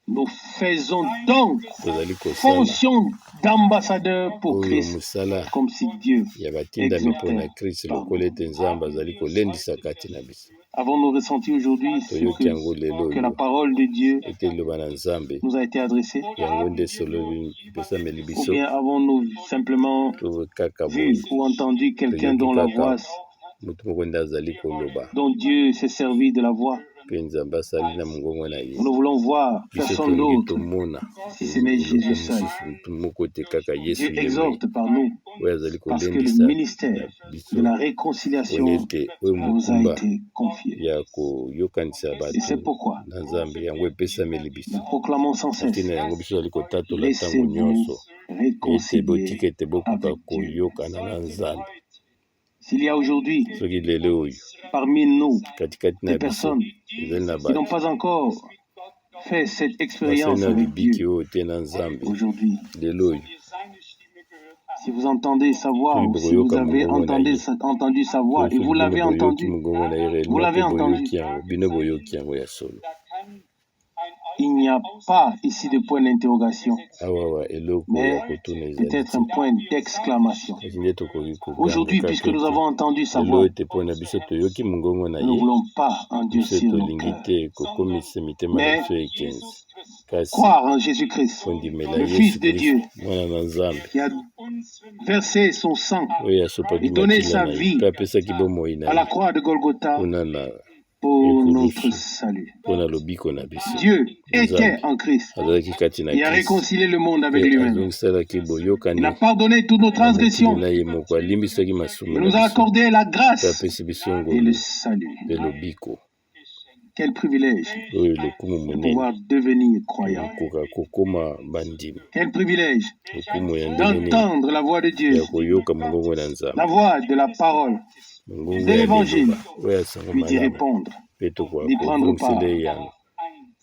Nous faisons donc tozali kosala fonction d'ambassadeurs pour oyo Christ, mosala comme si Dieu ya batindami mpo na exhortait kristo par lokola nous. ete nzambe azali kolendisa kati na biso. Avons-nous ressenti aujourd'hui ce toyoki yango lelo que la oyo parole de Dieu ete liloba na nzambe nous a été adressée? yango nde solo epesameli Ou biso bien avons-nous simplement to kaka vu boye ou entendu quelqu'un toyoki dont la kaka voix, motu moko nde azali koloba dont Dieu s'est servi de la voix? mpe nzambe asali na mongongo na ye. Nous voulons voir biso personne tolingi d'autre tomona si ce n'est eloko Jésus seul. mosusu motu moko te kaka yesu Dieu ye mei exhorte par nous oyo azali parce que le kolendisa ministère na biso de la poni réconciliation ete oyo nous a mokumba été confié. ya koyokanisa Et c'est bato pourquoi na nzambe yango epesameli nous biso. proclamons sans cesse: ntina yango biso azali kotatola ntango laissez-vous nyonso ete réconcilier botika ete bokoka avec Dieu. koyokana na nzambe. S'il y a aujourd'hui soki lelo oyo parmi nous katikati na des biso personnes ezali na qui n'ont bato pas encore fait cette basali expérience na avec libiki Dieu, oyo te na nzambe aujourd'hui, lelo oyo si vous entendez sa voix soki ou si vous bokoyoka avez mongongo na ye entendu sa voix et soki vous bino l'avez boyoki entendu, mongongo na ye vous réellement l'avez mpe entendu, boyoki yango bino boyoki yango ya solo. il n'y a pas ici de point d'interrogation, awawa eloko mais ya kotuna ezali peut-être te un point d'exclamation. kasi nde tokoki Aujourd'hui, koganga puisque kaka nous avons ete entendu sa lelo voix, ete mpo na biso toyoki mongongo na nous ne ye voulons pas biso endurcir nos tolingi cœurs, te kokomisa mitema na mais biso ekenzi kasi croire en Jésus-Christ, kondimela le yesu Fils de Dieu, kristo mwana na nzambe qui a versé son sang oyo asopaki et donné makila sa na ye vie mpe apesaki bomoi na à la ye croix de Golgotha mpona na pour notre ekulusu salut. mpona lobiko na biso. Dieu était nzambe en Christ azalaki kati na et a kristo réconcilié le monde avec mpe lui-même. azongiselaki Il boyokani a pardonné toutes nos na mokili transgressions. na ye moko alimbisaki masumu Il na nous a biso accordé la mpe grâce apesi biso et le ngolu salut. mpe lobiko. Quel privilège oyo lokumu de monene pouvoir devenir croyant. okoka kokoma bandimi Quel privilège lokumu ya ndenge nini d'entendre la voix de Dieu, ya koyoka mongongo na Nzambe la voix de la parole, mongongo de ya l'évangile, liloba oyo asango puis d'y malamu répondre, mpe tokoka d'y prendre part, kovungisela yango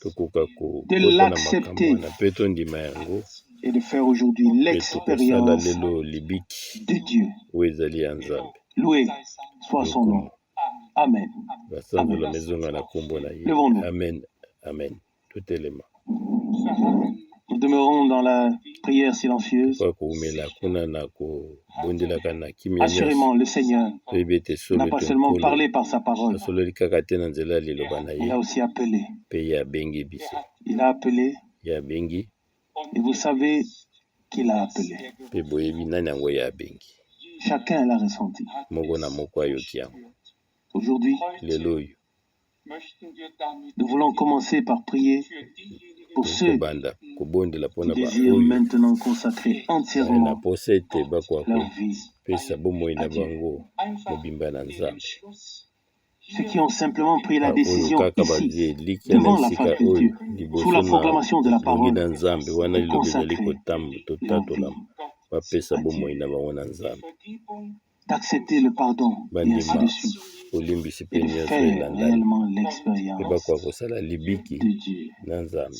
tokoka de kokota na makambo l'accepter wana mpe tondima yango et de faire aujourd'hui mpe tokosala l'expérience lelo libiki de Dieu. oyo ezali ya Nzambe Loué soit son nom. Amen. basanzola mezonga na nkombo na ye. Levons-nous. Amen, amen. Totelema Nous demeurons dans la prière silencieuse. kwa koumela kuna na kobondelaka na kimia Assurément, le Seigneur toyebi ete n'a solo pas seulement parlé par sa parole, asololi kaka te na nzela ya liloba na il ye a aussi appelé. mpe ye abengi biso Il a appelé ye abengi et vous savez qu'il a appelé. mpe boyebi nani yango ye abengi Chacun l'a ressenti. moko na moko ayoki yango Aujourd'hui, lelo oyo nous voulons commencer par prier pour ceux tokobanda kobondela mpona qui désirent baoyo maintenant consacrer na entièrement posa ete bakoka leur vie. kopesa bomoi na bango mobimba na Nzambe Ceux qui ont simplement pris la oyo décision kaka ici, bazwi eliki na devant la esika face de oyo Dieu, sous liboso la na proclamation de la longi parole, na Nzambe wana de liloba ezali consacrer leur totatola vie, bapesa bomoi na bango na Nzambe d'accepter le pardon et ainsi bandima de suite, olimbisi mpe et de nyonso faire elandani réellement mpe l'expérience bakoka kosala libiki de Dieu. na Nzambe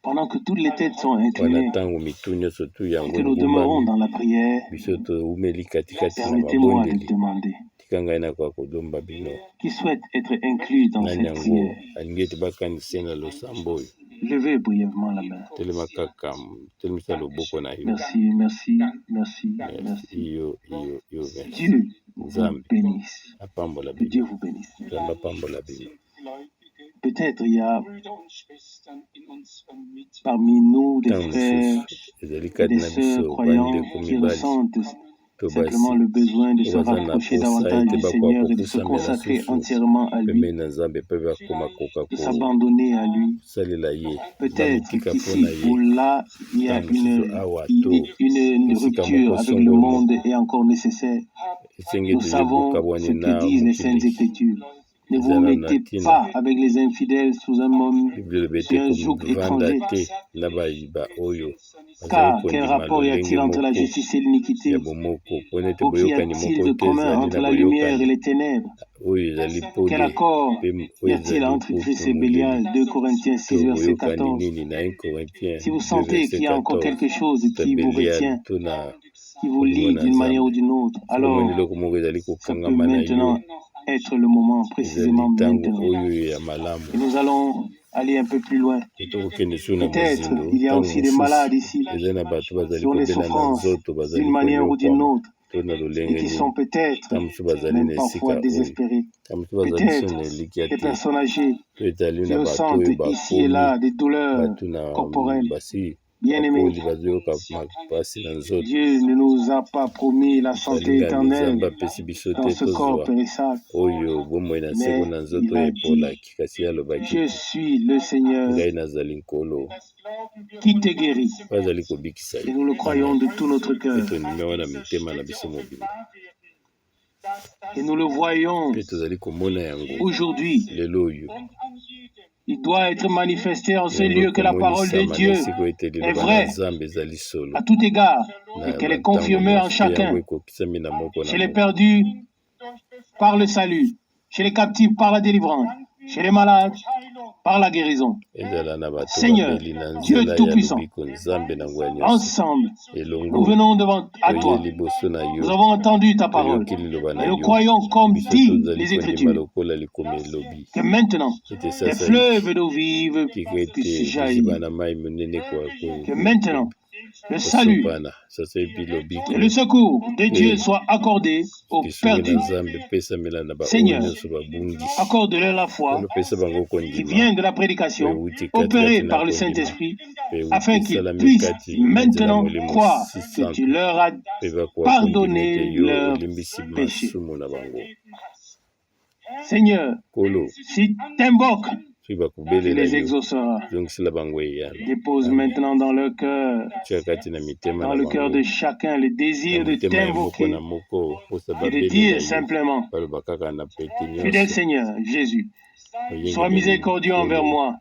Pendant que toutes les têtes sont wana inclinées ntango mitu nyonso tu et yango que nous demeurons egumbami dans la prière, biso toumeli katikati na permettez-moi de mabondeli demander tika ngai nakoka kolomba bino qui souhaite être inclus dans nani cette yango prière. alingi ete bakanisi na losambo oyo Levez brièvement la main. telema kaka telemisa loboko na yo Merci, merci, merci, merci. merci yo merci Dieu vous Nzambe bénisse. apambola Que Dieu bino vous bénisse. Nzambe apambola bino Peut-être il y a parmi nous des ntango frères mosusu ezali et kati des na biso sœurs croyants bandeko qui mibali ressentent to simplement basi le besoin de se oyo baza na rapprocher posa davantage ete du bakoka Seigneur et de se kokusamela consacrer susu entièrement à lui, pembeni na Nzambe mpe bakoma koka de s'abandonner à lui. kosalela ye Peut-être bamitika qu'ici mpona ye ou là, il y a ntango mosusu awa to une esika rupture moko avec le songolo monde moko est encore nécessaire. esengi Nous ete savons yebokabwani ce na que disent les Saintes mokili Écritures. Ne vous eza na mettez ntina pas avec les infidèles sous un biblia elobi sur ete un joug kovanda étranger. te na bayiba oyo bazali Car quel kondima rapport y lolenge a-t-il entre la moko justice et l'iniquité? ya bomoko mpona ete Ou qu'y boyokani a-t-il moko de te commun ezali entre na la lumière et boyokani les ténèbres? oyo ezali Quel pole accord mpe y oyo a-t-il ezali entre Christ putu et Bélial? molili 2 Corinthiens 6, to verset boyokani 14. nini na 1 Corinthiens Si vous 2 sentez verset qu'il y a encore 14 quelque chose to qui vous Belial retient, to na qui vous kolimo lie na d'une manière ou Nzambe d'une autre, soki omoni alors eloko moko ezali ça peut kokangama na yo maintenant être le moment, ezali précisément ntango maintenant. oyo ya malamu Et nous allons aller un peu plus loin. te tokokende su na Peut-être mozindo il y a ntango aussi des mosusu malades ici eza na bato bazali qui ont des kobela na souffrances nzoto bazali d'une manière ou d'une koyokwama autre to na et lolenge qui nini sont peut-être ntango mosusu bazali même na parfois esika oyo désespérés. ntango mosusu bazali Peut-être so na elikya des te personnes âgées to ezali qui na bato ressentent oyo ici et bakomi là des douleurs bato na corporelles. basi Bien-aimés, bakoli bazoyoka mapasi na nzoto Dieu ne nous a pas promis la santé balingami éternelle Nzambe apesi biso dans te ce corps tozwa périssable, oyo bomoi na mais nsengo na nzoto il ya a dit, epolaki kasi alobaki je ete suis le Seigneur ngai nazali nkolo qui te guérit. oyo azali kobikisa Et ye nous le croyons amen de tout notre mpe cœur. tondimi wana mitema na biso mobimba Et nous le voyons mpe tozali komona yango aujourd'hui. lelo oyo Il doit être manifesté en ce yango lieu que la parole de ekomonisama na Dieu esika ete est liloba na vraie nzambe ezali solo à tout égard na et qu'elle est bantango confirmée en nyonso mpe yango chacun, ekokisami na moko na chez les moko perdus par le salut, chez les captifs par la délivrance, chez les malades par la guérison. ezala na bato Seigneur, babeli na Dieu nzela ya Tout-Puissant, lobiko nzambe na nguya nyonso ensemble, nous elongo venons devant à toye toi. liboso na Nous yo avons entendu ta parole toyoki liloba na et nous yo croyons comme biso dit tozali les kondima Écritures lokola likomi elobi que maintenant ete des sasa fleuves d'eau vive tika ete puissent liziba jaillir, na mai monene que maintenant le salut kosopana sasa epi lobiko et le secours de Dieu soient accordés aux lisuki na perdus. nzambe epesamela na baoyo Seigneur, nyonso babungi accorde-leur la foi olopesa bango qui kondima vient de la prédication euti kati opérée kati na par le kondima Saint-Esprit, mpe afin euti qu'ils esalami puissent kati na nzela maintenant molimo croire que 600 tu leur as mpe bakoka kondima pardonné ete yo leurs olimbisi péchés. masumu na bango Seigneur, kolo si t'invoques Tu les exaucera. Dépose maintenant dans leur cœur, dans le cœur de chacun, le désir de t'invoquer et de dire simplement, fidèle Seigneur Jésus, sois miséricordieux envers moi.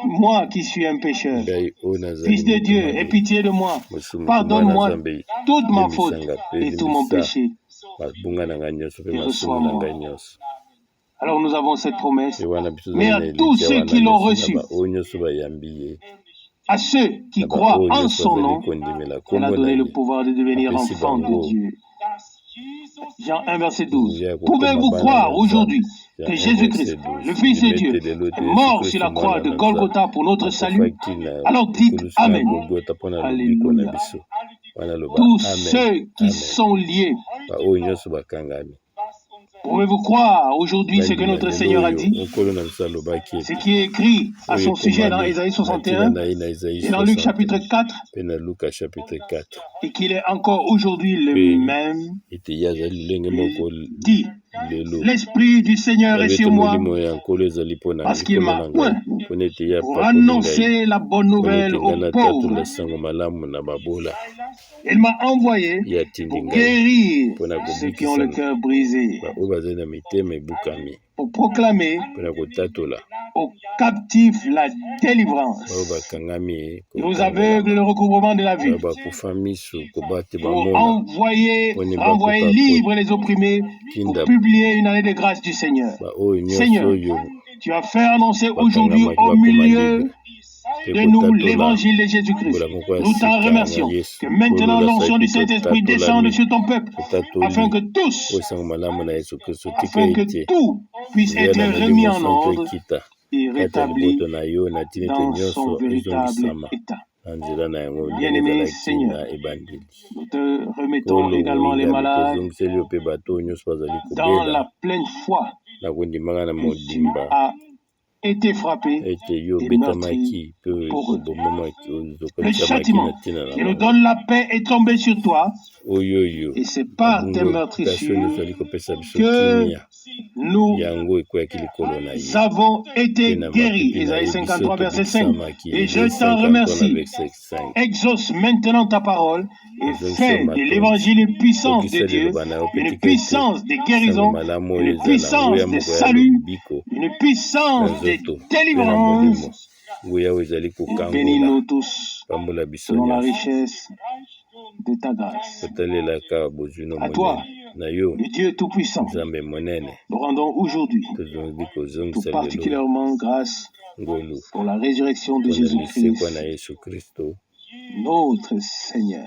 Moi qui suis un pécheur. Fils de Dieu, aie pitié de moi. Pardonne-moi toute ma faute et tout mon péché. Et reçois-moi. Alors nous avons cette promesse. Mais à tous ceux qui l'ont reçue, à ceux qui croient en son nom, il a donné le pouvoir de devenir enfants de Dieu. Jean 1, verset 12. Pouvez-vous croire aujourd'hui que Jésus-Christ, le Fils de Dieu, est mort sur la croix de Golgotha pour notre salut? Alors dites Amen. Alléluia. Tous ceux qui sont liés, pouvez-vous croire aujourd'hui ce que notre Seigneur a dit? Ce qui est écrit à son sujet dans Ésaïe 61 et dans Luc chapitre 4, et qu'il est encore aujourd'hui le même. Il dit, l'Esprit du Seigneur est sur moi parce qu'il m'a oint pour annoncer la bonne nouvelle aux pauvres. Il m'a envoyé pour guérir ceux qui ont le cœur brisé, pour proclamer aux captifs la délivrance, aux aveugles le recouvrement de la vue, pour envoyer libres les opprimés, pour publier une année de grâce du Seigneur. Seigneur, tu as fait annoncer aujourd'hui au milieu de nous l'évangile de Jésus-Christ. Nous t'en remercions que maintenant l'onction du Saint-Esprit descende sur ton peuple afin que tout puisse être remis en ordre et rétabli dans son véritable état. Bien-aimé Seigneur, nous te remettons également les malades dans la pleine foi que tu as été frappé et meurtri pour eux. Le châtiment qui nous donne la paix est tombé sur toi, et c'est par tes meurtrissures que nous avons été guéris. Isaïe 53, verset 5. Et je t'en remercie. Exauce maintenant ta parole et fais de l'évangile une puissance de Dieu, une puissance de guérison, une puissance de salut, une puissance de délivrance. Bénis-nous tous selon la richesse de ta grâce. À toi, le Dieu Tout-Puissant, nous rendons aujourd'hui tout particulièrement grâce pour la résurrection de Jésus-Christ, notre Seigneur.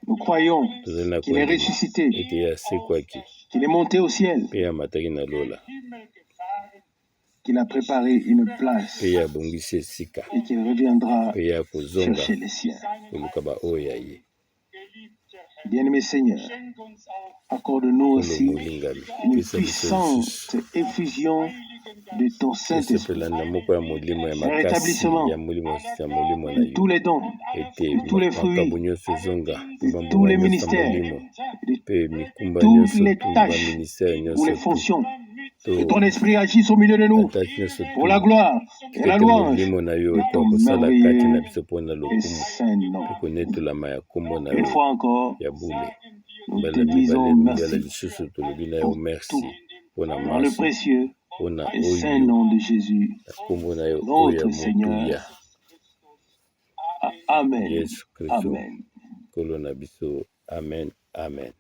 Nous croyons qu'il est ressuscité, qu'il est monté au ciel, qu'il a préparé une place et qu'il reviendra chercher les siens. Bien-aimé Seigneur, accorde-nous aussi une puissante effusion de ton Saint-Esprit, un rétablissement de tous les dons, de tous les fruits, de tous les ministères, de toutes les tâches ou les fonctions. Que ton esprit agisse au milieu de nous pour la gloire et la louange de ton merveilleux et saint nom. Une fois encore, nous te disons merci pour tout, dans le précieux et saint nom de Jésus, notre Seigneur. Amen. Amen. Amen.